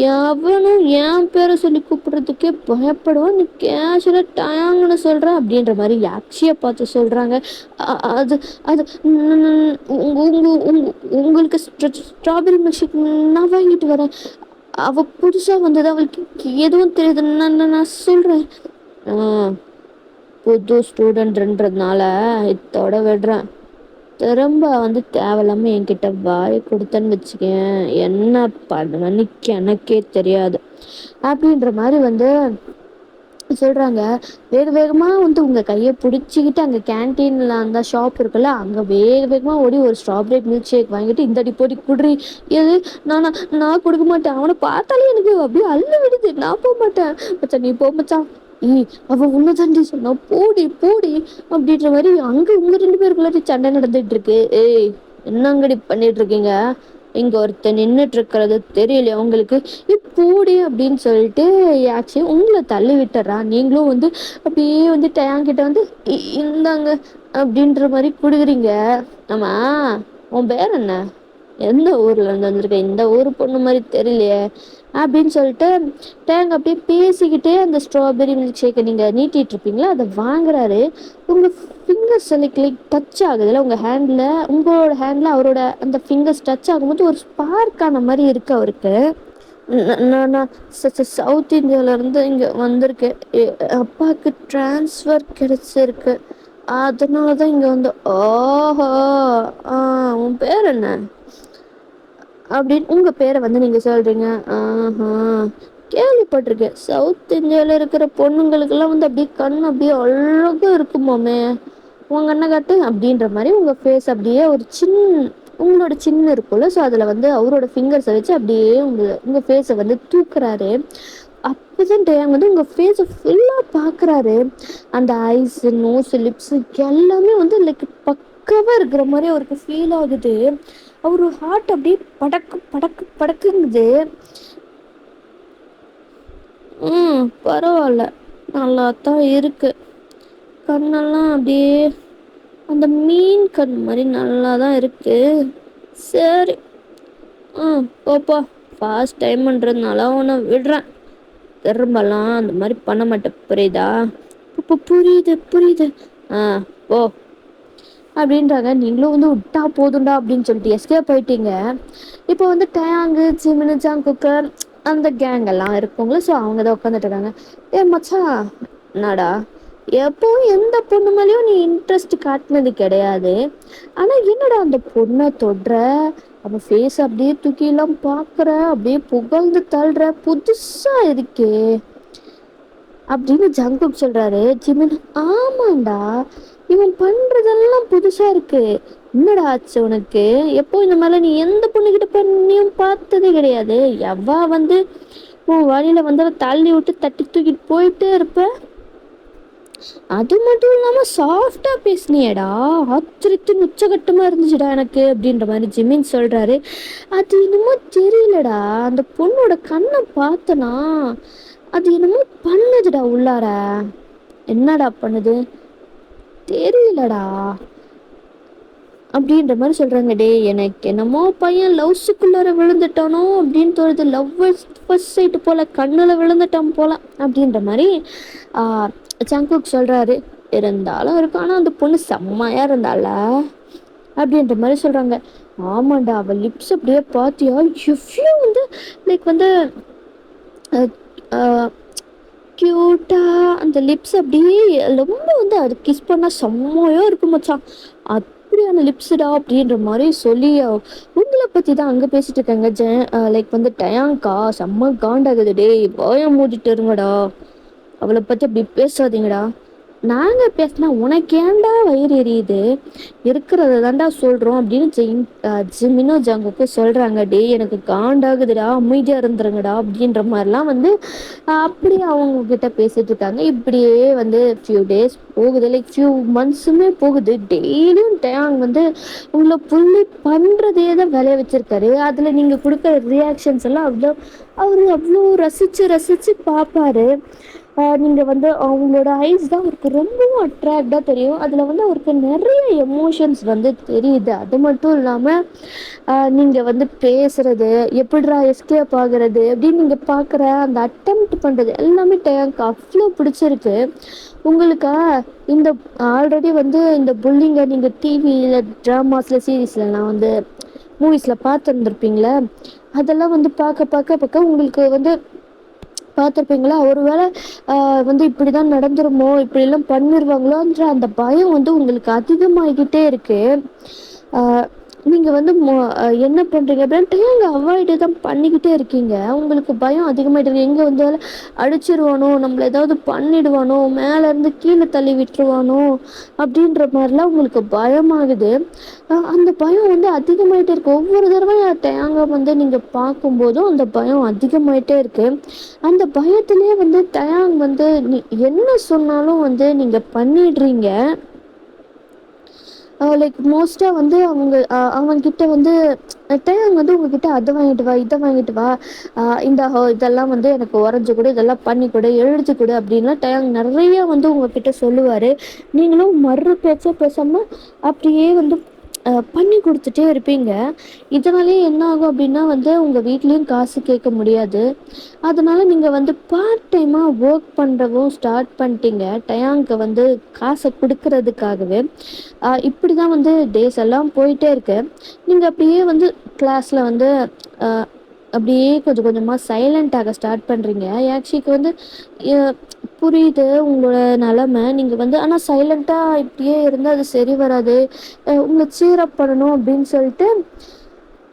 எவனும் என் பேரை சொல்லி கூப்பிடுறதுக்கே பயப்படுவான். நீ கேஷுவலா டயாங்கன்னு சொல்ற அப்படின்ற மாதிரி யாக்ஷியை பார்த்து சொல்றாங்க. அது அது உங்களுக்கு ஸ்ட்ராபெரி மில்க் ஷேக் நான் வாங்கிட்டு வரேன். அவ புதுசா வந்தது, அவளுக்கு எதுவும் தெரியுது. நான் சொல்றேன். புது ஸ்டூடெண்ட்ன்றதுனால இதோட விடுறேன். திரும்ப வந்து தேவையில்லாம என்கிட்ட வாய் கொடுத்தேன்னு வச்சுக்கேன், என்ன பண்ணுவேன்னு எனக்கே தெரியாது அப்படின்ற மாதிரி வந்து சொல்றாங்க. வேக வேகமா வந்து உங்க கையை பிடிச்சிக்கிட்டு அங்க கேன்டீன்ல அந்த ஷாப் இருக்குல்ல, அங்க வேக வேகமா ஓடி ஒரு ஸ்ட்ராபெரி மில்க் ஷேக் வாங்கிட்டு இந்த அடி போடி குடுறி. எது? நான் கொடுக்க மாட்டேன். அவனை பார்த்தாலே எனக்கு அப்படியே அள்ளு விடுது. நான் போக மாட்டேன். மச்சான் நீ போ மச்சான். அவ உன்னதாண்டி சொன்னா, போடி போடி அப்படின்ற மாதிரி அங்க உங்க 2 பேருக்குள்ளாட்டி சண்டை நடந்துட்டு இருக்கு. ஏய், என்னங்கடி பண்ணிட்டு இருக்கீங்க? இங்க ஒருத்தர் நின்றுட்டு இருக்கிறது தெரியலையா உங்களுக்கு? போடி அப்படின்னு சொல்லிட்டு ஆச்சு உங்களை தள்ளி விட்டுறா. நீங்களும் வந்து அப்படியே வந்து டயாங்கிட்ட வந்து இந்தாங்க அப்படின்ற மாதிரி கொடுக்குறீங்க. ஆமா, உன் பேர் என்ன? எந்த ஊர்ல இருந்து வந்திருக்க? இந்த ஊர் பொண்ணு மாதிரி தெரியலையே அப்படின்னு சொல்லிட்டு டேங் அப்படியே பேசிக்கிட்டே அந்த ஸ்ட்ராபெரி மில்க் ஷேக்கை நீங்க நீட்டிட்டு இருப்பீங்களா, அதை வாங்குறாரு. உங்க ஃபிங்கர்ஸ் லைக் டச் ஆகுதுல்ல உங்க ஹேண்ட்ல, உங்களோட ஹேண்ட்ல அவரோட அந்த ஃபிங்கர்ஸ் டச் ஆகும்போது ஒரு ஸ்பார்க் ஆன மாதிரி இருக்கு அவருக்கு. நான் சவுத் இந்தியாவிலேருந்து இங்கே வந்திருக்கேன். அப்பாவுக்கு ட்ரான்ஸ்ஃபர் கிடைச்சிருக்கு. அதனால தான் இங்கே வந்து. ஓஹோ, உன் பேர் என்ன அப்படின்னு உங்கள் பேரை வந்து நீங்கள் சொல்கிறீங்க. ஆஹா, கேள்விப்பட்டிருக்கேன். சவுத் இந்தியாவில் இருக்கிற பொண்ணுங்களுக்கெல்லாம் வந்து அப்படியே கண் அப்படியே அழகாக இருக்குமாமே. உங்கள் அண்ணன் காட்டு அப்படின்ற மாதிரி உங்கள் ஃபேஸ் அப்படியே ஒரு உங்களோட சின்ன இருக்கும்ல, ஸோ அதில் வந்து அவரோட ஃபிங்கர்ஸை வச்சு அப்படியே உங்கள் ஃபேஸை வந்து தூக்குறாரு. அப்போதான் டேங் வந்து உங்கள் ஃபேஸை ஃபுல்லாக பார்க்குறாரு. அந்த ஐஸ், நோஸ், லிப்ஸு எல்லாமே வந்து லைக் பக்காவாக இருக்கிற மாதிரி அவருக்கு ஃபீல் ஆகுது. அவரு ஹார்ட் அப்படியே படக்கு படக்கு படக்குங்குது. பரவாயில்ல, நல்லா தான் இருக்கு. கண்ணெல்லாம் அப்படியே அந்த மீன் கண் மாதிரி நல்லா தான் இருக்கு. சரி, போப்பா. ஃபாஸ்ட் டைம்ன்றதுனால உன்னை விடுறேன். திரும்பலாம் அந்த மாதிரி பண்ண மாட்டேன், புரியுதா? இப்போ புரியுது புரியுது. ஓ அப்படின்றாங்க. நீங்களும் வந்து விட்டா போதுண்டா அப்படின்னு சொல்லிட்டு எஸ்கேப் போயிட்டீங்க. இப்போ வந்து டயாங்கு, ஜிமினு, ஜாங்குக்கு அந்த கேங் எல்லாம் இருக்குங்கள, ஸோ அவங்க தான் உட்காந்துட்டு இருக்காங்க. ஏ மச்சான், என்னடா எப்பவும் எந்த பொண்ணு மேலேயும் நீ இன்ட்ரெஸ்ட் காட்டினது கிடையாது, ஆனா என்னடா அந்த பொண்ணை தொடுற, அவன் ஃபேஸ் அப்படியே தூக்கி எல்லாம் பாக்குற, அப்படியே புகழ்ந்து தள்ளுற, புதுசா இருக்கே அப்படின்னு ஜங்குக் சொல்றாரு. ஜிமின், ஆமாண்டா, இவன் பண்றதெல்லாம் புதுசா இருக்கு, என்னடா ஆச்சு உனக்கு, எப்போ இந்த மாதிரிலாம் நீ எந்த பொண்ணுகிட்ட பண்ணியும் பார்த்ததே கிடையாது, எவ்வா வந்து உன் வழியில வந்து தள்ளி விட்டு தட்டி தூக்கிட்டு போயிட்டே இருப்ப, அது மட்டும் இல்லாம சாஃப்டா பேசினியடா, ஆச்சரியத்தின் உச்சகட்டமா இருந்துச்சுடா எனக்கு அப்படின்ற மாதிரி ஜிமின் சொல்றாரு. அது என்னமோ தெரியலடா, அந்த பொண்ணோட கண்ணை பார்த்தனா அது என்னமோ பண்ணுதுடா உள்ளார, என்னடா பண்ணுது தெரியலடா அப்படின்ற மாதிரி சொல்றாங்க. டே, எனக்கு என்னமோ பையன் லவ்ஸுக்குள்ளார விழுந்துட்டானோ அப்படின்னு தோணுது, லவ் ஃபர்ஸ்ட் சைட்டு போல கண்ணுல விழுந்துட்டான் போல அப்படின்ற மாதிரி ஜங்குக் சொல்றாரு. இருந்தாலும் இருக்கும், ஆனா அந்த பொண்ணு செம்மையா இருந்தால அப்படின்ற மாதிரி சொல்றாங்க. ஆமாண்டா, அவள் லிப்ஸ் அப்படியே பாத்தியா, எவ்வளோ வந்து லைக் வந்து க்யூட்டா அந்த லிப்ஸ் அப்படியே ரொம்ப வந்து அது கிஸ் பண்ணால் செம்மையாக இருக்கும் மச்சான், அப்படியான லிப்ஸுடா அப்படின்ற மாதிரி சொல்லி உங்களை பற்றி தான் அங்கே பேசிட்டு இருக்காங்க. லைக் வந்து டயாங்கா செம்ம காண்டாகுது. டே, பயம் மூடிட்டு இருங்கடா, அவளை பற்றி அப்படி பேசாதீங்கடா, நாங்கள் பேசினா உனக்கு ஏன்டா வயிறு எரியுது, இருக்கிறத தாண்டா சொல்கிறோம் அப்படின்னு ஜிமினோ ஜங்குக்கு சொல்கிறாங்க. டே, எனக்கு காண்டாகுதுடா, அமைதியாக இருந்துருங்கடா அப்படின்ற மாதிரிலாம் வந்து அப்படியே அவங்க கிட்ட பேசிட்டு இருக்காங்க. இப்படியே வந்து ஃபியூ டேஸ் போகுது, லைக் ஃபியூ மந்த்ஸுமே போகுது. டெய்லியும் டேங் வந்து உங்களை புள்ளி பண்ணுறதே தான் வேலையை வச்சுருக்காரு. அதில் நீங்கள் கொடுக்குற ரியாக்ஷன்ஸ் எல்லாம் அவ்வளோ ரசித்து ரசித்து பார்ப்பாரு. நீங்கள் வந்து அவங்களோட ஐஸ் தான் அவருக்கு ரொம்பவும் அட்ராக்டாக தெரியும், அதில் வந்து அவருக்கு நிறைய எமோஷன்ஸ் வந்து தெரியுது. அது மட்டும் இல்லாமல் நீங்கள் வந்து பேசுகிறது, எப்படிரா எஸ்கேப் ஆகுறது அப்படின்னு நீங்கள் பார்க்குற அந்த அட்டெம்ப்ட் பண்ணுறது எல்லாமே டேங்க் அவ்வளோ பிடிச்சிருக்கு உங்களுக்கு. இந்த ஆல்ரெடி வந்து இந்த புல்லிங்கை நீங்கள் டிவியில் ட்ராமாஸில் சீரீஸ்லலாம் வந்து மூவிஸில் பார்த்துருந்துருப்பீங்களே, அதெல்லாம் வந்து பார்க்க பார்க்க பார்க்க உங்களுக்கு வந்து பார்த்துருப்பீங்களா, ஒருவேளை வந்து இப்படி தான் நடந்துருமோ, இப்படிலாம் பண்ணிடுவாங்களோன்ற அந்த பயம் வந்து உங்களுக்கு அதிகமாகிக்கிட்டே இருக்கு. நீங்கள் வந்து என்ன பண்ணுறீங்க அப்படின்ட்டு எங்கே அவாய்டு தான் பண்ணிக்கிட்டே இருக்கீங்க, உங்களுக்கு பயம் அதிகமாகிட்டு இருக்கு. எங்கே வந்து அடிச்சிருவானோ, நம்மளை ஏதாவது பண்ணிடுவானோ, மேலேருந்து கீழே தள்ளி விட்டுருவானோ அப்படின்ற மாதிரிலாம் உங்களுக்கு பயமாகுது. அந்த பயம் வந்து அதிகமாகிட்டே இருக்குது. ஒவ்வொரு தடவை தேங்காய் வந்து நீங்கள் பார்க்கும்போதும் அந்த பயம் அதிகமாகிட்டே இருக்குது. அந்த பயத்திலே வந்து தயாங் வந்து நீ என்ன சொன்னாலும் வந்து நீங்கள் பண்ணிடுறீங்க. லைக் மோஸ்ட்டாக வந்து அவங்கக்கிட்ட வந்து டேங் வந்து உங்ககிட்ட அதை வாங்கிட்டு வா, இதை வாங்கிட்டு வா, இந்த இதெல்லாம் வந்து எனக்கு உறைஞ்சி கொடு, இதெல்லாம் பண்ணி கொடு, எழுதி கொடு அப்படின்லாம் டேங் நிறைய வந்து உங்ககிட்ட சொல்லுவார். நீங்களும் மறு பேச்ச பேசாமல் அப்படியே வந்து பண்ணி கொடுத்துட்டே இருப்பீங்க. இதனாலே என்ன ஆகும் அப்படின்னா வந்து உங்கள் வீட்லேயும் காசு கேட்க முடியாது. அதனால் நீங்கள் வந்து பார்ட் டைமாக ஒர்க் பண்ணுறவும் ஸ்டார்ட் பண்ணிட்டீங்க, டயாங்க்கு வந்து காசை கொடுக்கறதுக்காகவே. இப்படி தான் வந்து டேஸ் எல்லாம் போயிட்டே இருக்கு. நீங்கள் அப்படியே வந்து கிளாஸில் வந்து அப்படியே கொஞ்சம் கொஞ்சமாக சைலண்ட்டாக ஸ்டார்ட் பண்ணுறீங்க. யாக்ஷிக்கு வந்து புரியுது உங்களோட நிலமை, நீங்கள் வந்து ஆனால் சைலண்ட்டாக இப்படியே இருந்தால் அது சரி வராது, உங்களை சீரப் பண்ணணும் அப்படின்னு சொல்லிட்டு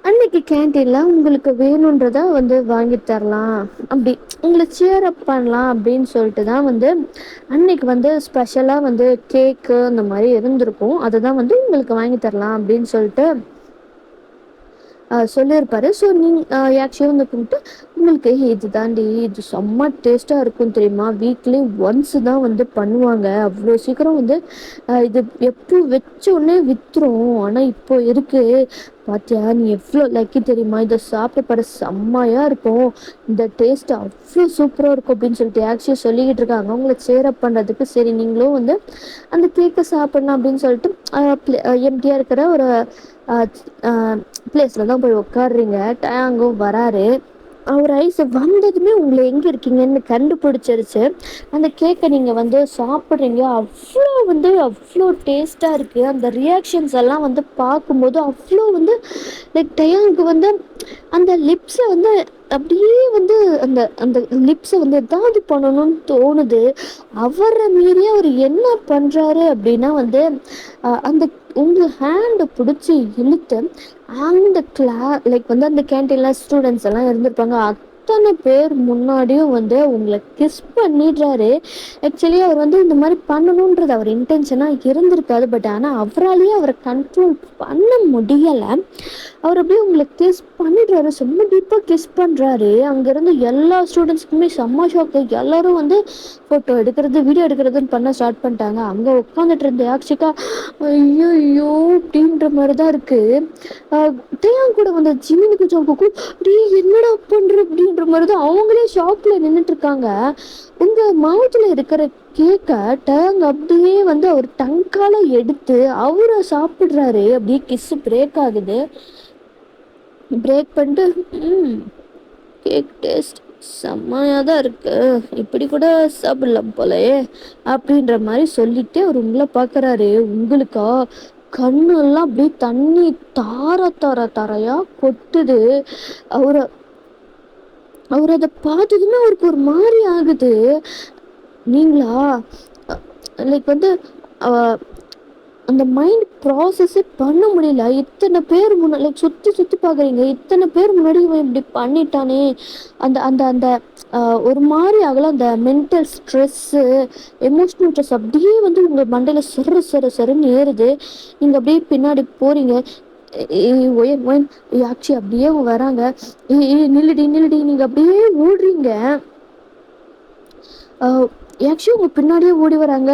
அன்னைக்கு கேன்டீனில் உங்களுக்கு வேணுன்றதை வந்து வாங்கி தரலாம், அப்படி உங்களை சீரப் பண்ணலாம் அப்படின்னு சொல்லிட்டு தான் வந்து அன்னைக்கு வந்து ஸ்பெஷலாக வந்து கேக்கு அந்த மாதிரி இருந்திருக்கும், அதை தான் வந்து உங்களுக்கு வாங்கி தரலாம் அப்படின்னு சொல்லிட்டு சொல்லியிருப்பாரு. ஸோ நீங்கள் ஆக்சுவலாக வந்து கும்பிட்டு உங்களுக்கு இது தாண்டி இது செம்ம டேஸ்ட்டாக இருக்கும் தெரியுமா, வீக்லி ஒன்ஸு தான் வந்து பண்ணுவாங்க, அவ்வளோ சீக்கிரம் வந்து இது எப்போ வச்சோடனே விற்றுரும், ஆனால் இப்போ இருக்குது பாத்தியா, நீ எவ்வளோ லக்கி தெரியுமா, இதை சாப்பிட்டு பாரு செம்மையாக இருக்கும், இந்த டேஸ்ட் அவ்வளோ சூப்பராக இருக்கும் அப்படின்னு சொல்லிட்டு ஆக்சுவலி சொல்லிக்கிட்டு இருக்காங்க. அவங்கள சேரப் பண்ணுறதுக்கு சரி நீங்களும் வந்து அந்த கேக்கை சாப்பிட்லாம் அப்படின்னு சொல்லிட்டு எம்டியாக இருக்கிற ஒரு பிளேஸில் தான் போய் உட்காடுறீங்க. டயாங்கும் வராரு. அவர் ஐஸ் வந்ததுமே உங்களை எங்கே இருக்கீங்கன்னு கண்டுபிடிச்சிருச்சு. அந்த கேக்கை நீங்கள் வந்து சாப்பிட்றீங்க. அவ்வளோ டேஸ்ட்டாக இருக்குது. அந்த ரியாக்ஷன்ஸ் எல்லாம் வந்து பார்க்கும்போது அவ்வளோ வந்து லைக் டயானுக்கு வந்து அந்த லிப்ஸை வந்து அப்படியே வந்து அந்த அந்த லிப்ஸை வந்து ஏதாவது பண்ணணும்னு தோணுது. அவரை மீறி அவர் என்ன பண்ணுறாரு அப்படின்னா வந்து அந்த உங்கள் ஹேண்டை பிடிச்சி இழுத்து அந்த லைக் வந்து அந்த கேன்டீன்ல ஸ்டூடெண்ட்ஸ் எல்லாம் இருந்திருப்பாங்க. அத்தனை பேர் முன்னாடியும் வந்து உங்களை கிஸ் பண்ணிடுறாரு. ஆக்சுவலி அவர் வந்து இந்த மாதிரி பண்ணணுன்றது அவர் இன்டென்ஷனாக இருந்திருக்காது. பட் ஆனால் அவராலேயே அவரை கண்ட்ரோல் பண்ண முடியலை. அவர் அப்படியே உங்களை கிஸ் பண்ணிடுறாரு. செம்ம டீப்பாக கிஸ் பண்ணுறாரு. அங்கேருந்து எல்லா ஸ்டூடெண்ட்ஸ்க்குமே செம்ம ஷாக்கு. எல்லாரும் வந்து ஃபோட்டோ எடுக்கிறது வீடியோ எடுக்கிறதுன்னு பண்ண ஸ்டார்ட் பண்ணிட்டாங்க. அங்கே உட்காந்துட்டு இருந்த யாக்ஷிகா ஐயோ ஐயோ அப்படின்ற மாதிரி தான் இருக்குது. டேயாங் கூட வந்த ஜிமினுக்கு ஜாங்குக்கும் அப்படியே என்னடா பண்ணுற அப்படின்ற மாதிரி தான் அவங்களே ஷாக்கில் நின்றுட்டு இருக்காங்க. உங்கள் மவுத்தில் இருக்கிற கேக்கை டேயாங் அப்படியே வந்து அவர் டங்கால எடுத்து அவரை சாப்பிட்றாரு. அப்படியே கிஸ்ஸு பிரேக் ஆகுது. பிரேக் பண்ணிட்டு கேக் டேஸ்ட் செம்மையாக தான் இருக்கு, இப்படி கூட சாப்பிடலாம் போலயே அப்படின்ற மாதிரி சொல்லிட்டு அவர் உங்களை பார்க்குறாரு. உங்களுக்கா கண்ணெல்லாம் அப்படியே தண்ணி தாரையா கொட்டுது. அவரை அதை பார்த்ததுமே அவருக்கு ஒரு மாதிரி ஆகுது. நீங்களா லைக் வந்து அந்த மைண்ட் ப்ராசஸே பண்ண முடியல. இத்தனை பேர் முன்னாடி லைக் சுற்றி பார்க்குறீங்க. இத்தனை பேர் முன்னாடி இவன் இப்படி பண்ணிட்டானே. அந்த அந்த அந்த ஒரு மாதிரி ஆகலாம். அந்த மென்டல் ஸ்ட்ரெஸ்ஸு எமோஷ்னல் ஸ்ட்ரெஸ் அப்படியே வந்து உங்கள் மண்டையில் சருன்னு ஏறுது. நீங்கள் அப்படியே பின்னாடி போகிறீங்க. ஒயன் ஆக்சி அப்படியே வராங்க. நில்லுடி நீங்கள் அப்படியே ஓடுறீங்க. ஆக்சுவலி உங்கள் பின்னாடியே ஓடி வராங்க.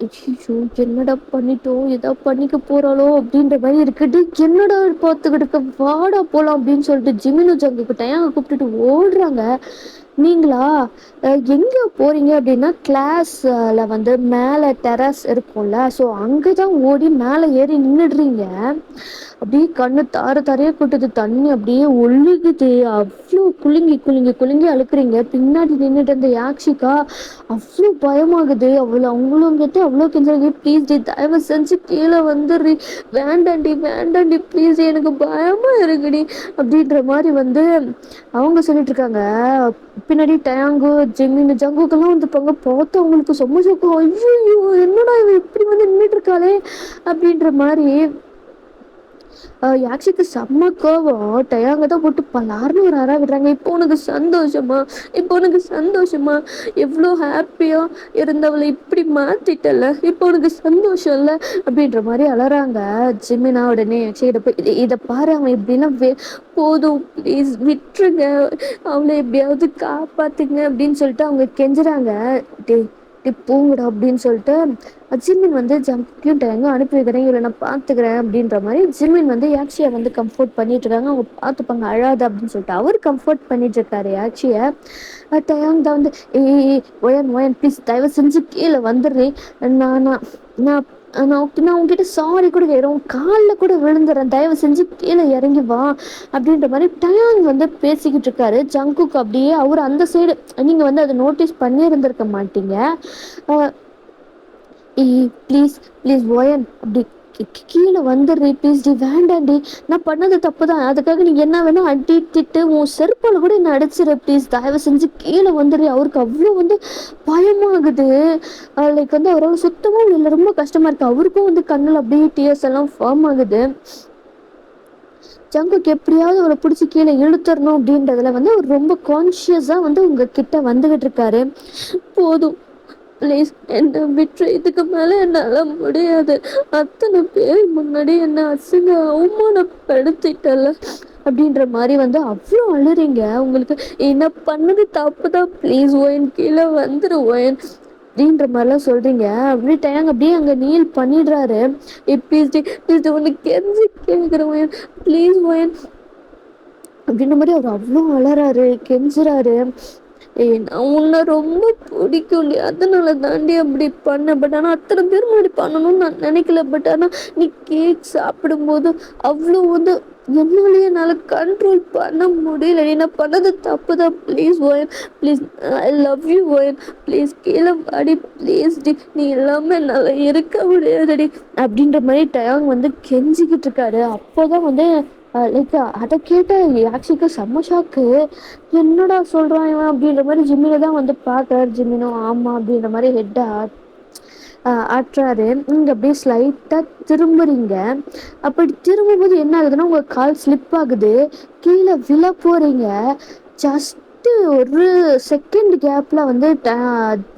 ஐயோ என்னடா பண்ணிட்டோம், ஏதோ பண்ணிக்க போகிறாளோ அப்படின்ற மாதிரி இருக்குது. என்னடா பார்த்துக்கிட்டு வாடா போகலாம் அப்படின்னு சொல்லிட்டு ஜிமினு ஜங்குக்கிட்ட கூப்பிட்டுட்டு ஓடுறாங்க. நீங்களா எங்கே போகிறீங்க அப்படின்னா கிளாஸில் வந்து மேலே டெரஸ் இருக்கும்ல, ஸோ அங்கே தான் ஓடி மேலே ஏறி நின்றுடுறீங்க. அப்படியே கண்ணு தாரையாக கொட்டுது, தண்ணி அப்படியே ஒழுகுது. அவ்வளோ குலுங்கி அழுக்குறீங்க. பின்னாடி நின்றுட்டு இருந்த யாக்ஷிகா அவ்வளோ பயமாகுது. அவங்களும் கேட்டு அவ்வளோ கெஞ்சாங்க, ப்ளீஸ் டி தயவு செஞ்சு கீழே வந்துடுறி, வேண்டாண்டி ப்ளீஸ் எனக்கு பயமாக இருக்குடி அப்படின்ற மாதிரி வந்து அவங்க சொல்லிட்டு இருக்காங்க. பின்னாடி டேங்கு ஜங்குக்கெல்லாம் வந்துருப்பாங்க. பார்த்து அவங்களுக்கு சொம்ம சொக்கம். ஐயோ என்னடா இவன் இப்படி வந்து நின்றுட்டு இருக்காளே அப்படின்ற மாதிரி யாக்ஷிக்கு செம்ம கோவம். டயாங்க தான் போட்டு பலார்னு ஒரு அறா விடுறாங்க. இப்போ உனக்கு சந்தோஷமா எவ்வளோ ஹாப்பியாக இருந்தவளை இப்படி மாற்றிட்டல, இப்போ உனக்கு சந்தோஷம் இல்லை அப்படின்ற மாதிரி அலறாங்க. ஜிமினா உடனே யாக்ஷிகிட்ட போய் இதை பாரு, அவன் இப்படிலாம் போதும் ப்ளீஸ் விட்டுருங்க, அவளை எப்படியாவது காப்பாற்றுங்க அப்படின்னு சொல்லிட்டு அவங்க கெஞ்சுறாங்க. பூங்குடா அப்படின்னு சொல்லிட்டு ஜிமின் வந்து ஜங்குக்கையும் டேங்கும் அனுப்பி வைக்கிறேன், இவரை நான் பார்த்துக்கிறேன் அப்படின்ற மாதிரி ஜிமின் வந்து யாக்ஷியை வந்து கம்ஃபர்ட் பண்ணிட்டு இருக்காங்க. அவங்க பார்த்துப்பாங்க அழாது அப்படின்னு சொல்லிட்டு அவர் கம்ஃபர்ட் பண்ணிட்டு இருக்காரு யாக்ஷியை. டேங் தான் வந்து ஒயன் ப்ளீஸ் தயவு செஞ்சு கீழே வந்துடுறேன், நான் உங்ககிட்ட சாரி கூட கேட்குறேன், காலில் கூட விழுந்துடுறேன், தயவு செஞ்சு கீழே இறங்கி வா அப்படின்ற மாதிரி டயாங் வந்து பேசிக்கிட்டு இருக்காரு. ஜங்குக்கு அப்படியே அவர் அந்த சைடு நீங்கள் வந்து அதை நோட்டீஸ் பண்ணி இருந்திருக்க மாட்டீங்க. ப்ளீஸ் ஒயன் அப்படி கீழே வந்துடுறி ப்ளீஸ் டி, வேண்டாண்டி, நான் பண்ணது தப்பு தான், அதுக்காக நீ என்ன வேணா அடி திட்டு, உன் செருப்பால் கூட என்ன அடிச்சிரு ப்ளீஸ், தயவு செஞ்சு கீழே வந்துடுறி. அவருக்கு அவ்வளோ வந்து பயமாகுது. லைக் வந்து அவரால் சுத்தமாக இல்லை, ரொம்ப கஷ்டமாக இருக்குது. அவருக்கும் வந்து கண்ணில் அப்படியே டியர்ஸ் எல்லாம் ஃபார்ம் ஆகுது. ஜங்குக்கு எப்படியாவது அவரை பிடிச்சி கீழே இழுத்துடணும் அப்படின்றதுல வந்து அவர் ரொம்ப கான்ஷியஸாக வந்து உங்ககிட்ட வந்துகிட்டு இருக்காரு. போதும் ப்ளீஸ் என்னை விட்டுரு, இதுக்கு மேலே என்னால் முடியாது, அத்தனை பேர் முன்னாடி என்னை அவமானப்படுத்திட்டல அப்படின்ற மாதிரி வந்து அவ்வளோ அழுறீங்க. உங்களுக்கு என்ன பண்ணது தப்பு தான், ப்ளீஸ் ஓயன் கீழே வந்துடு ஓயன் அப்படின்ற மாதிரிலாம் சொல்கிறீங்க. அப்படி டேங் அப்படியே அங்கே நீல் பண்ணிடுறாரு. ப்ளீஸ் உனக்கு கெஞ்சி கேட்குறேன் ஓயன், ப்ளீஸ் ஓயன் அப்படின்ற மாதிரி அவர் அவ்வளோ அழறாரு, கெஞ்சுறாரு. நான் உன்னை ரொம்ப பிடிக்கும், அதனால தாண்டி அப்படி பண்ணேன். பட் ஆனால் அத்தனை பேர் முன்னாடி பண்ணணும்னு நான் நினைக்கல. பட் ஆனால் நீ கேக் சாப்பிடும்போது அவ்வளோ வந்து என்னால கண்ட்ரோல் பண்ண முடியலடி. நான் பண்ணது தப்பு தான். ப்ளீஸ் ஓயன், ப்ளீஸ், ஐ லவ் யூ ஓயன், ப்ளீஸ் கீழே வாடி ப்ளீஸ் டி, நீ இல்லாமல் என்னால் இருக்க முடியாதுடி அப்படின்ற மாதிரி டயாங் வந்து கெஞ்சிக்கிட்டு இருக்காரு. அப்போதான் வந்து லைக் அதை கேட்ட யாக்ஷிக்கு செம்ம ஷாக்கு. என்னடா சொல்கிறான் இவன் அப்படின்ற மாதிரி ஜிம்மினை தான் வந்து பார்க்குறாரு. ஜிம்மினும் ஆமாம் அப்படின்ற மாதிரி ஹெட்டை ஆட்டுறாரு. நீங்கள் அப்படியே ஸ்லைட்டாக திரும்புறீங்க. அப்படி திரும்பும்போது என்ன ஆகுதுன்னா, உங்கள் கால் ஸ்லிப் ஆகுது, கீழே விழ போகிறீங்க. ஜஸ்ட்டு ஒரு செகண்ட் கேப்பில் வந்து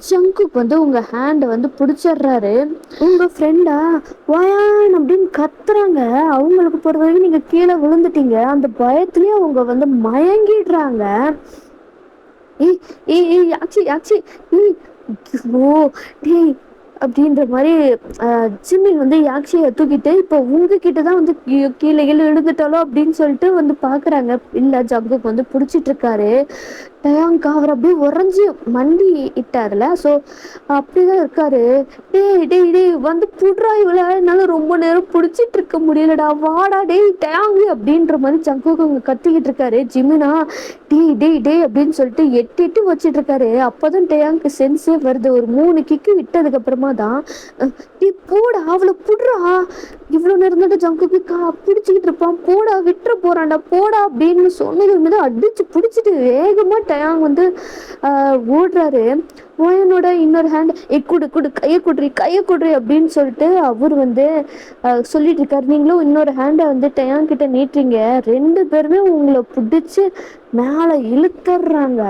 ஜங்குக்கு வந்து உங்கள் ஹேண்டை வந்து பிடிச்சிடுறாரு. உங்கள் ஃப்ரெண்டா வயான் அப்படின்னு கத்துறாங்க. அவங்களுக்கு பொறுத்த வரைக்கும் நீங்கள் கீழே விழுந்துட்டீங்க. அந்த பயத்துலேயே அவங்க வந்து மயங்கிடுறாங்க. ஏய் ஏய் ஏய் ஆச்சி ஆச்சி ஏய் ஓ டேய் அப்படின்ற மாதிரி ஜிம்மின் வந்து யாக்ஷியை தூக்கிட்டு இப்போ உங்ககிட்ட தான் வந்து கீழே எழுந்துட்டாலோ அப்படின்னு சொல்லிட்டு வந்து பார்க்குறாங்க. இல்லை, ஜங்குக்கு வந்து பிடிச்சிட்டு இருக்காரு. டயாங்க்கா அவர் அப்படியே உறைஞ்சி மண்டி இட்டார்ல, ஸோ அப்படிதான் இருக்காரு. டேய் டேய் டேய் வந்து புட்றா இவளை, என்னால் ரொம்ப நேரம் பிடிச்சிட்டு இருக்க முடியலடா, வாடா டேய் டயாங்கு அப்படின்ற மாதிரி ஜங்குக்கு அவங்க கத்திக்கிட்டு இருக்காரு. ஜிமினா டேய் டேய் டேய் அப்படின்னு சொல்லிட்டு எட்டு வச்சிட்டு இருக்காரு. அப்போதான் டயாங்க்கு சென்ஸே வருது. ஒரு 3 கிக்கு விட்டதுக்கு அப்புறமா தான் டேய் போடா அவளை புட்றா, இவ்வளோ நேரம் தான் ஜங்குக்கு பிடிச்சிக்கிட்டு இருப்பான், போடா விட்டுற போறான்டா போடா அப்படின்னு சொன்னது மீது அடிச்சு பிடிச்சிட்டு வேகமா டயாங் வந்து ஓடுறாரு. ஓயனோட இன்னொரு ஹேண்ட் குடு குடு கையை குடுறி அப்படின்னு சொல்லிட்டு அவர் வந்து சொல்லிட்டு இருக்காரு. நீங்களும் இன்னொரு ஹேண்டை வந்து டயாங் கிட்ட நீட்டுறீங்க. 2 பேருமே உங்களை பிடிச்சி மேலே இழுத்துடுறாங்க.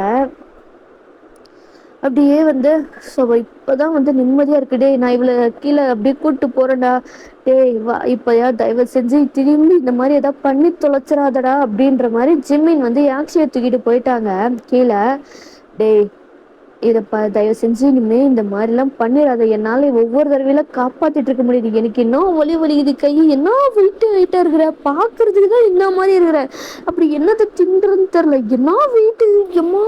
அப்படியே வந்து ஸோ இப்போதான் வந்து நிம்மதியாக இருக்கு. டே நான் இவ்வளோ கீழே அப்படியே கூப்பிட்டு போகிறேன்டா, டேய் வா இப்போயா தயவு செஞ்சு திரும்பி இந்த மாதிரி எதாவது பண்ணி தொலைச்சிடாதடா அப்படின்ற மாதிரி ஜிம்மின் வந்து யாக்ஷியை தூக்கிட்டு போயிட்டாங்க கீழே. டேய் இதை தயவு செஞ்சு இனிமே இந்த மாதிரிலாம் பண்ணிடாத, என்னால் ஒவ்வொரு தடவையில காப்பாற்றிட்டு இருக்க முடியுது. எனக்கு என்ன வலிக்குது கை, என்ன வெயிட்டாக இருக்கிற, பார்க்கறதுக்கு தான் என்ன மாதிரி இருக்கிற, அப்படி என்னத்தை தின்றன்னு தெரில, என்ன வெயிட்டு, எம்மா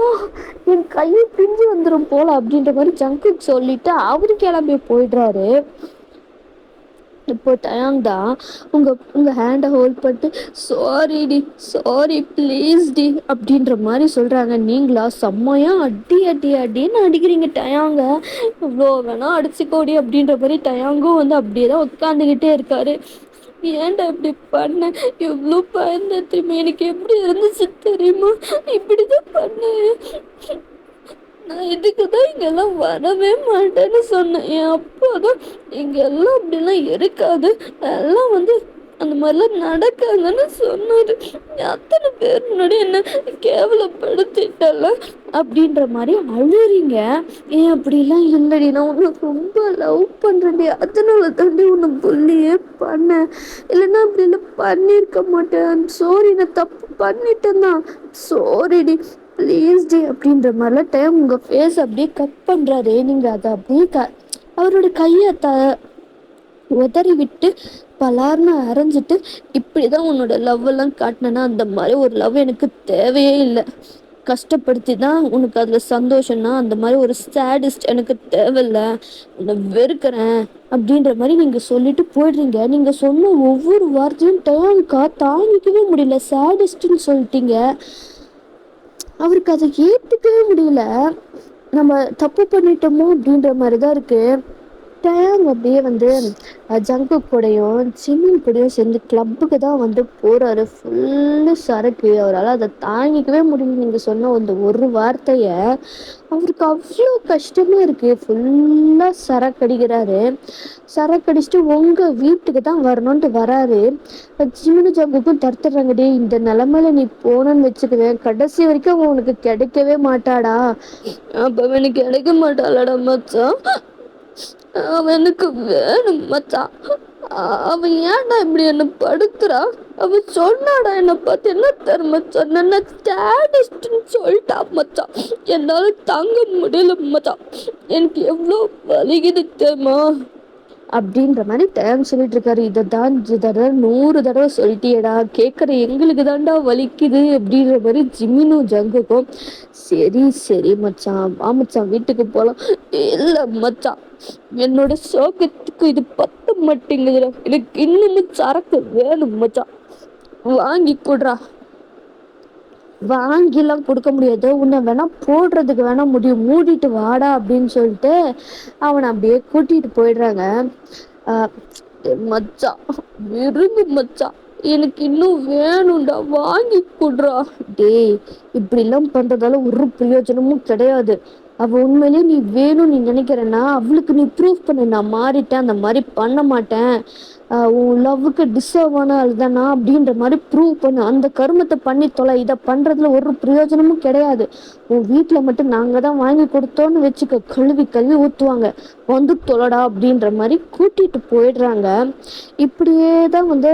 என் கையை பிஞ்சு வந்துடும் போல அப்படின்ற மாதிரி ஜங்கு சொல்லிட்டு அவரு கிளம்பி போயிடுறாரு. இப்போ டயாங் தான் உங்கள் ஹேண்டை ஹோல்ட் பண்ணிட்டு சாரி டி சாரி ப்ளீஸ் டி அப்படின்ற மாதிரி சொல்கிறாங்க. நீங்களா செம்மையாக அடின்னு அடிக்கிறீங்க டயாங்க, இவ்வளோ வேணால் அடிச்சுக்கோடி அப்படின்ற மாதிரி டயாங்கும் வந்து அப்படியே தான் உட்காந்துக்கிட்டே இருக்காரு. ஏன்டா இப்படி பண்ண, எவ்வளோ பயந்த தெரியுமா, எனக்கு எப்படி இருந்துச்சு தெரியுமா, இப்படி தான் பண்ணேன், நான் இதுக்கு தான் இங்கெல்லாம் வரவே மாட்டேன்னு சொன்னேன். என் அப்பா தான் இங்கெல்லாம் அப்படிலாம் இருக்காது, எல்லாம் வந்து அந்த மாதிரிலாம் நடக்காதுன்னு சொன்னாரு. அத்தனை பேர் முன்னாடி என்ன கேவலப்படுத்திட்டல அப்படின்ற மாதிரி அழுறீங்க. ஏன் அப்படிலாம் இல்லடி, நான் உன்னை ரொம்ப லவ் பண்ணுறேன்டி, அதனால தாண்டி உன்னை புள்ளியே பண்ணேன், இல்லைன்னா அப்படிலாம் பண்ணியிருக்க மாட்டேன், சாரி நான் தப்பு பண்ணிட்டேன் தான், சாரிடி ப்ளீஸ் டி அப்படின்ற மாதிரிலாம் டைம் உங்கள் ஃபேஸ் அப்படியே கட் பண்ணுறாரு. நீங்கள் அதை அப்படியே அவரோட கையை உதறி விட்டு பலார்னு அரைஞ்சிட்டு, இப்படி தான் உன்னோட லவ் எல்லாம் காட்டினேன்னா அந்த மாதிரி ஒரு லவ் எனக்கு தேவையே இல்லை, கஷ்டப்படுத்தி தான் உனக்கு அதில் சந்தோஷம்னா அந்த மாதிரி ஒரு சேடிஸ்ட் எனக்கு தேவையில்லை, உன்னை வெறுக்கிறேன் அப்படின்ற மாதிரி நீங்கள் சொல்லிட்டு போயிடுறீங்க. நீங்கள் சொன்ன ஒவ்வொரு வார்த்தையும் டயாங்க்கா தாங்கிக்கவே முடியல. சேடிஸ்ட்னு சொல்லிட்டீங்க. அவருக்கு அதை ஏற்றுக்கவே முடியல. நம்ம தப்பு பண்ணிட்டோமோ அப்படின்ற மாதிரி தான் இருக்குது. டயாங் அப்படியே வந்து ஜங்குக் கூடயும் ஜிம்மின் கூடயும் சேர்ந்து கிளப்புக்கு தான் வந்து போகிறாரு. ஃபுல்லு சரக்கு, அவரால் அதை தாங்கிக்கவே முடியல. நீங்கள் சொன்ன அந்த ஒரு வார்த்தையை அவருக்கு அவ்வளோ கஷ்டமாக இருக்குது. ஃபுல்லாக சரக்கு அடிக்கிறாரு. சரக்கு அடிச்சுட்டு உங்கள் வீட்டுக்கு தான் வரணுன்ட்டு வராரு. ஜிம்மினு ஜங்குக்கும் தடுத்துடுறாங்க. டே இந்த நிலமையில நீ போனன்னு வச்சுக்குவேன், கடைசி வரைக்கும் அவன் உனக்கு கிடைக்கவே மாட்டாடா. அப்போ எனக்கு கிடைக்க மாட்டாளடா மச்சான், அவனுக்கு வேணும் மச்சான், அவன் ஏன்டா இப்படி என்ன படுத்துறா, அவன் சொன்னாடா என்னை பார்த்து என்ன தரும சொன்ன ஸ்டாடிஸ்ட்னு சொல்லிட்டா மச்சான், என்னால் தாங்க முடியல மச்சான், எனக்கு எவ்வளோ வலிக்குது தெரியுமா அப்படின்ற மாதிரி டைம் சொல்லிட்டு இருக்காரு. இதை 100 தடவை சொல்லிட்டியடா, கேட்குற எங்களுக்கு தான்டா வலிக்குது அப்படின்ற மாதிரி ஜிம்மினும் ஜங்குக்கும். சரி மச்சான் வா மச்சான் வீட்டுக்கு போகலாம். இல்லை மச்சான், என்னோட சோகத்துக்கு இது பத்த மாட்டேங்குதுடா, எனக்கு இன்னும் சரக்கு வேணும் மச்சான் வாங்கி குட்றா, வாங்கிலா குடுக்க முடியாது, உன்ன வேணா போடுறதுக்கு வேணா முடியும், மூடிட்டு வாடா அப்படின்னு சொல்லிட்டு அவனை அப்படியே கூட்டிட்டு போயிடுறாங்க. ஆஹ் மச்சான், விரும்பு மச்சான், எனக்கு இன்னும் வேணும்டா, வாங்கி குடுறா. டேய், இப்படிலாம் பண்றதால ஒரு பிரயோஜனமும் கிடையாது. அவ உண்மையிலேயே நீ வேணும்னு நீ நினைக்கிறேன்னா அவளுக்கு நீ ப்ரூவ் பண்ணு, நான் மாறிட்டேன், அந்த மாதிரி பண்ண மாட்டேன், உன் லவ்வுக்கு டிசர்வ் ஆன அதுதானா அப்படின்ற மாதிரி ப்ரூவ் பண்ணு, அந்த கருமத்தை பண்ணி தொலை. இதை பண்றதுல ஒரு பிரயோஜனமும் கிடையாது. உன் வீட்டுல மட்டும் நாங்க தான் வாங்கி கொடுத்தோன்னு வச்சுக்க, கழுவி கழுவி ஊத்துவாங்க, வந்து தொலைடா அப்படின்ற மாதிரி கூட்டிட்டு போயிடுறாங்க. இப்படியே தான் வந்து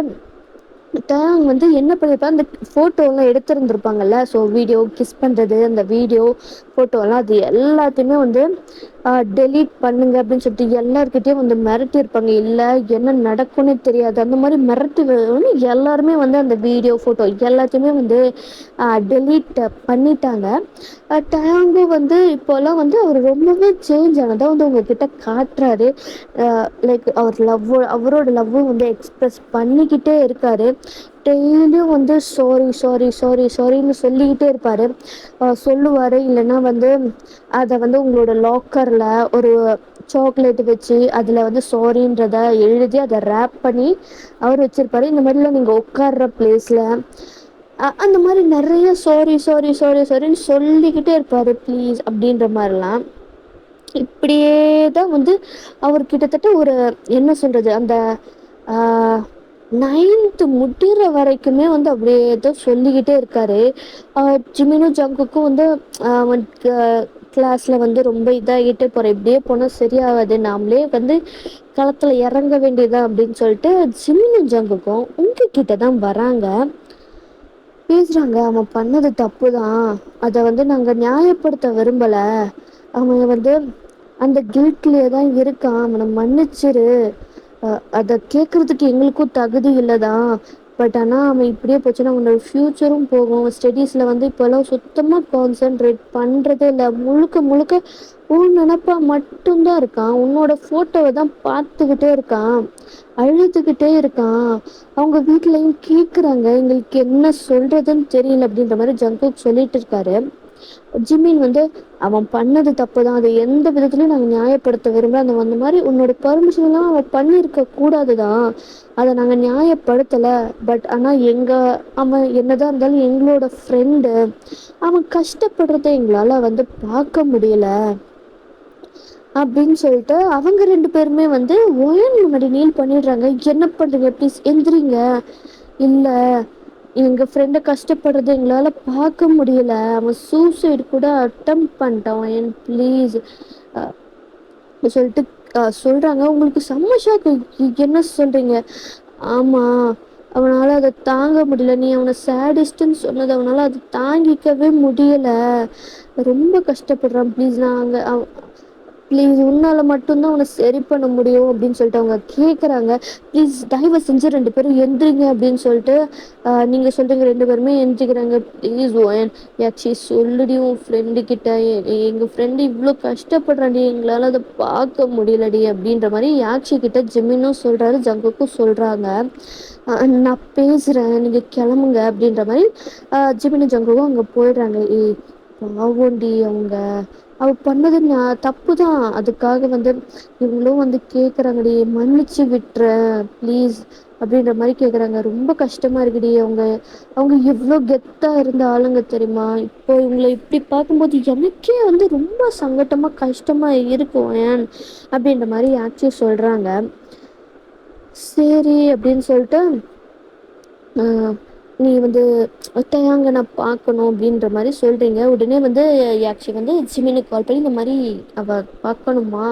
டேங் வந்து என்ன பண்ணியிருப்பா, அந்த ஃபோட்டோலாம் எடுத்திருந்திருப்பாங்கல்ல, ஸோ வீடியோ கிஸ் பண்ணுறது, அந்த வீடியோ ஃபோட்டோலாம் அது எல்லாத்தையுமே வந்து டெலீட் பண்ணுங்க அப்படின்னு சொல்லிட்டு எல்லாருக்கிட்டையும் வந்து மிரட்டியிருப்பாங்க. இல்லை என்ன நடக்கும்னே தெரியாது, அந்த மாதிரி மிரட்டி வந்து எல்லாருமே வந்து அந்த வீடியோ ஃபோட்டோ எல்லாத்தையுமே வந்து டெலீட் பண்ணிட்டாங்க. டேங்கும் வந்து இப்போல்லாம் வந்து அவர் ரொம்பவே சேஞ்ச் ஆனதாக வந்து உங்ககிட்ட காட்டுறாரு. லைக் அவர் அவரோட லவ்வும் வந்து எக்ஸ்பிரஸ் பண்ணிக்கிட்டே இருக்காரு. டெய்லியும் வந்து சாரி சாரி சாரி சாரின்னு சொல்லிக்கிட்டே இருப்பார். சொல்லுவார், இல்லைன்னா வந்து அதை வந்து உங்களோட லாக்கரில் ஒரு சாக்லேட் வச்சு அதில் வந்து சாரின்றத எழுதி அதை ரேப் பண்ணி அவர் வச்சுருப்பாரு. இந்த மாதிரிலாம் நீங்கள் உட்கார்ற பிளேஸில் அந்த மாதிரி நிறைய சாரி சாரி சாரி சாரின்னு சொல்லிக்கிட்டே இருப்பார், ப்ளீஸ் அப்படின்ற மாதிரிலாம். இப்படியே தான் வந்து அவர் கிட்டத்தட்ட ஒரு என்ன சொல்கிறது, அந்த நைன்த்து முடிகிற வரைக்குமே வந்து அப்படியே தான் சொல்லிக்கிட்டே இருக்காரு. ஜிமினும் ஜங்குக்கும் வந்து அவன் கிளாஸில் வந்து ரொம்ப இதாகிட்டு போகிற, இப்படியே போனால் சரியாகாது, நாமளே வந்து களத்தில் இறங்க வேண்டியதா அப்படின்னு சொல்லிட்டு ஜிமினும் ஜங்குக்கும் உங்ககிட்ட தான் வராங்க, பேசுகிறாங்க. அவன் பண்ணது தப்பு தான், அதை வந்து நாங்கள் நியாயப்படுத்த விரும்பலை, அவன் வந்து அந்த கில்ட்லேயே தான் இருக்கான், அவனை மன்னிச்சிரு, அதை கேட்குறதுக்கு எங்களுக்கும் தகுதி இல்லை தான், பட் ஆனால் அவன் இப்படியே போச்சுன்னா அவனோட ஃப்யூச்சரும் போகும், ஸ்டடீஸில் வந்து இப்போல்லாம் சுத்தமாக கான்சென்ட்ரேட் பண்ணுறதே இல்லை, முழுக்க முழுக்க உன் நினப்பா மட்டும்தான் இருக்கான், உன்னோட ஃபோட்டோவை தான் பார்த்துக்கிட்டே இருக்கான், அழுதுகிட்டே இருக்கான், அவங்க வீட்லையும் கேட்குறாங்க, எங்களுக்கு என்ன சொல்கிறதுன்னு தெரியல அப்படின்ற மாதிரி ஜங்குக் சொல்லிட்டு இருக்காரு. ஜிமின் வந்து அவன் பண்ணது தப்பு தான், அதை எந்த விதத்துலையும் நாங்கள் நியாயப்படுத்த விரும்பல, அந்த மாதிரி உன்னோட பர்மிஷன்லாம் அவன் பண்ணியிருக்க கூடாது தான், அதை நாங்கள் நியாயப்படுத்தலை, பட் ஆனால் அவன் என்னதான் இருந்தாலும் எங்களோட ஃப்ரெண்டு, அவன் கஷ்டப்படுறத எங்களால் வந்து பார்க்க முடியல அப்படின்னு சொல்லிட்டு அவங்க 2 பேருமே வந்து ஒயன் முன்னாடி நீல் பண்ணிடுறாங்க. என்ன பண்ணுறீங்க, ப்ளீஸ் எந்திரிங்க, இல்லை எங்கள் ஃப்ரெண்டை கஷ்டப்படுறது எங்களால் பார்க்க முடியல, அவன் சூசைடு கூட அட்டம் பண்ணிட்டான் ஒயன், ப்ளீஸ் சொல்லிட்டு சொல்கிறாங்க. உங்களுக்கு செம்ம ஷாக்கு, என்ன சொல்கிறீங்க, ஆமாம் அவனால் அதை தாங்க முடியல, நீ அவனை சேடிஸ்ட்டுன்னு சொன்னது அவனால் அதை தாங்கிக்கவே முடியலை, ரொம்ப கஷ்டப்படுறான், ப்ளீஸ் நாங்கள் ப்ளீஸ் உன்னால் மட்டும்தான் அவனை சரி பண்ண முடியும் அப்படின்னு சொல்லிட்டு அவங்க கேட்குறாங்க. ப்ளீஸ் தயவு செஞ்சு 2 பேரும் எந்திரிங்க அப்படின்னு சொல்லிட்டு நீங்கள் சொல்கிறீங்க, 2 பேருமே எந்திரிக்கிறாங்க. ப்ளீஸ் ஓயன் யாச்சி சொல்லுடி உன் ஃப்ரெண்டு கிட்ட, எங்கள் ஃப்ரெண்டு இவ்வளோ கஷ்டப்படுறாடி, எங்களால் அதை பார்க்க முடியலடி அப்படின்ற மாதிரி யாச்சி கிட்ட ஜிமினும் சொல்கிறாரு, ஜங்குக்கும் சொல்கிறாங்க. நான் பேசுகிறேன், நீங்கள் கிளம்புங்க அப்படின்ற மாதிரி ஜிமினும் ஜங்குக்கும் அங்கே போயிடுறாங்க. பாவோண்டி அவ பண்ணது தப்பு தான், அதுக்காக வந்து இவங்களும் வந்து கேட்குறாங்கடி, மன்னிச்சு விட்டுற ப்ளீஸ் அப்படின்ற மாதிரி கேட்குறாங்க. ரொம்ப கஷ்டமாக இருக்குடி, அவங்க எவ்வளோ கெத்தாக இருந்த ஆளுங்க தெரியுமா, இப்போ இவங்களை இப்படி பார்க்கும்போது எனக்கே வந்து ரொம்ப சங்கட்டமாக கஷ்டமாக இருக்கும் ஏன் அப்படின்ற மாதிரி ஆக்சுவலி சொல்கிறாங்க. சரி அப்படின்னு சொல்லிட்டு நீ வந்து ஒத்தையாங்க நான் பார்க்கணும் அப்படின்ற மாதிரி சொல்கிறீங்க. உடனே வந்து ஆக்சுவலி வந்து ஜிமினுக்கு கால் பண்ணி இந்த மாதிரி அவள் பார்க்கணுமா,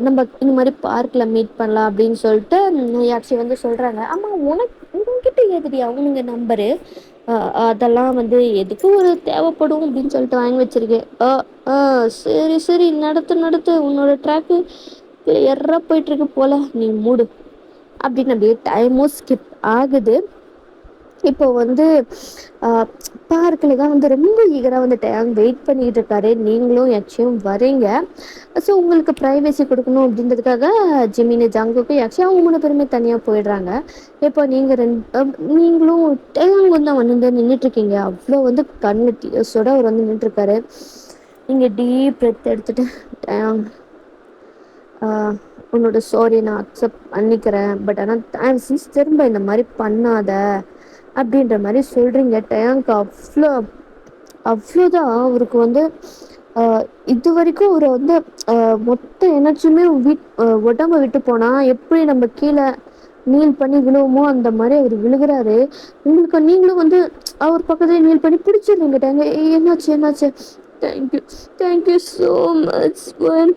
நம்ம இந்த மாதிரி பார்க்கில் மீட் பண்ணலாம் அப்படின்னு சொல்லிட்டு ஆக்சுவலி வந்து சொல்கிறாங்க. ஆமாம், உங்ககிட்ட எதுடி அவனுங்க நம்பரு, அதெல்லாம் வந்து எதுக்கு ஒரு தேவைப்படும் அப்படின்னு சொல்லிட்டு வாங்கி வச்சுருக்கேன். சரி சரி நடத்து நடத்து, உன்னோட ட்ராக்கு கிளியராக போயிட்டுருக்கு போல், நீ மூடு அப்படின்னு அப்படியே டைமும் ஸ்கிப் ஆகுது. இப்போ வந்து பார்க்கில் தான் வந்து ரொம்ப ஈகராக வந்து டேங் வெயிட் பண்ணிகிட்டு இருக்காரு. நீங்களும் யாக்சுவலும் வரீங்க. ஸோ உங்களுக்கு ப்ரைவசி கொடுக்கணும் அப்படின்றதுக்காக ஜிமினி ஜங்குக்கும் யாக்சுவலி அவங்க 3 பேருமே தனியாக போயிடுறாங்க. இப்போ நீங்கள் நீங்களும் டேங் வந்து வந்து நின்றுட்டுருக்கீங்க. அவ்வளோ வந்து கண்ணு டீயர்ஸோட அவர் வந்து நின்றுட்டுருக்காரு. நீங்கள் டீப் பிரெத் எடுத்துகிட்டு டேங் உன்னோட சாரி நான் அக்செப்ட் பண்ணிக்கிறேன், பட் ஆனால் தயவு செஞ்சு திரும்ப இந்த மாதிரி பண்ணாத அப்படின்ற மாதிரி சொல்கிறீங்க. டேங்க் அவ்வளோதான் அவருக்கு வந்து இது வரைக்கும் ஒரு வந்து மொத்த எனர்ஜியுமே உடம்ப விட்டு போனால் எப்படி நம்ம கீழே நீல் பண்ணி விழுவோமோ அந்த மாதிரி அவர் விழுகிறாரு. உங்களுக்கு நீங்களும் வந்து அவர் பக்கத்துல நீல் பண்ணி பிடிச்சிடுறீங்க. டேங்க என்னாச்சு என்னாச்சு, thank you so much one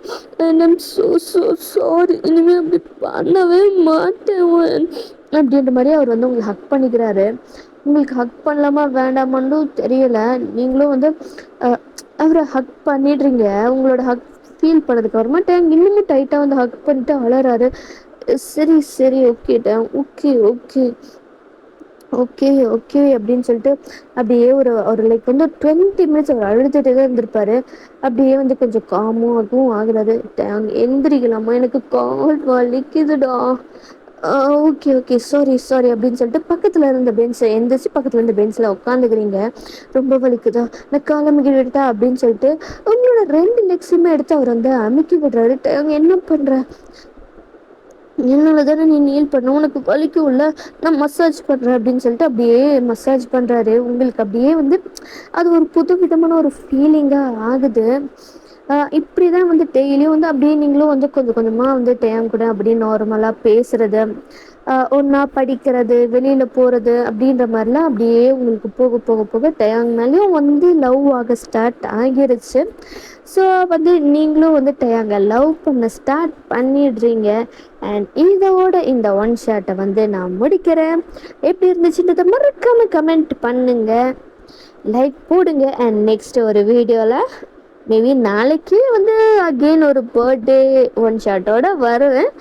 and I'm so sorry, இனிமேல் அப்படி பண்ணவே மாட்டேன் அப்படின்ற மாதிரி அவர் வந்து உங்களுக்கு ஹக் பண்ணிக்கிறாரு. உங்களுக்கு ஹக் பண்ணலாமா வேண்டாமான்னு தெரியல. நீங்களும் வந்து அவரை ஹக் பண்ணிடுறீங்க. உங்களோட ஹக் ஃபீல் பண்ணதுக்கு அப்புறமா டேங் இன்னுமும் டைட்டாக வந்து ஹக் பண்ணிட்டு அழறாரு. சரி சரி ஓகே டேங், ஓகே ஓகே ஓகே ஓகே அப்படின்னு சொல்லிட்டு அப்படியே ஒரு லைக் வந்து 20 மினிட்ஸ் அவர் அழுதுகிட்டே தான் இருந்திருப்பாரு. அப்படியே வந்து கொஞ்சம் காமும் அதுவும் ஆகுறாரு. டேங் எந்திரிக்கலாமா, எனக்கு கால் வலிக்குதுடா. ஓகே ஓகே சாரி சாரி அப்படின்னு சொல்லிட்டு பக்கத்தில் இருந்த பெஞ்ச் எந்திரிச்சு பக்கத்தில் இருந்த பெஞ்சில் உட்காந்துக்கிறீங்க. ரொம்ப வலிக்குதா, நான் கால் அமுக்கி விட்டுட்டா அப்படின்னு சொல்லிட்டு உங்களோட 2 லெக்ஸுமே எடுத்து அவர் வந்து அமுக்கி விடுறாரு. டேங் என்ன பண்ணுற, என்னால் தானே நீ நீல் பண்ண, உனக்கு வலிக்கும்ல, நான் மசாஜ் பண்ணுறேன் அப்படின்னு சொல்லிட்டு அப்படியே மசாஜ் பண்ணுறாரு. உங்களுக்கு அப்படியே வந்து அது ஒரு புது விதமான ஒரு ஃபீலிங்காக ஆகுது. இப்படி தான் வந்து டெய்லியும் வந்து அப்படியே நீங்களும் வந்து கொஞ்சம் கொஞ்சமாக வந்து டேங் கூட அப்படியே நார்மலாக பேசுகிறது, ஒன்றா படிக்கிறது, வெளியில் போகிறது அப்படின்ற மாதிரிலாம் அப்படியே உங்களுக்கு போக போக போக டேங் மேலேயும் வந்து லவ் ஆக ஸ்டார்ட் ஆகிருச்சு. ஸோ வந்து நீங்களும் வந்து டேங்கை லவ் பண்ண ஸ்டார்ட் பண்ணிடுறீங்க. அண்ட் இதோட இந்த ஒன் ஷாட்டை வந்து நான் முடிக்கிறேன். எப்படி இருந்துச்சுன்றதை மறக்காமல் கமெண்ட் பண்ணுங்க, லைக் போடுங்க. அண்ட் நெக்ஸ்ட் ஒரு வீடியோவில் மேபி நாளைக்கு வந்து அகெயின் ஒரு பர்த்டே ஒன் ஷாட்டோட வருவேன்.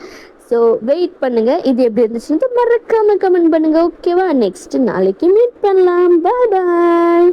ஸோ வெயிட் பண்ணுங்க. இது எப்படி இருந்துச்சுன்னு மறக்காமல் கமெண்ட் பண்ணுங்க. ஓகேவா, நெக்ஸ்ட் நாளைக்கு மீட் பண்ணலாம். பாய் பாய்.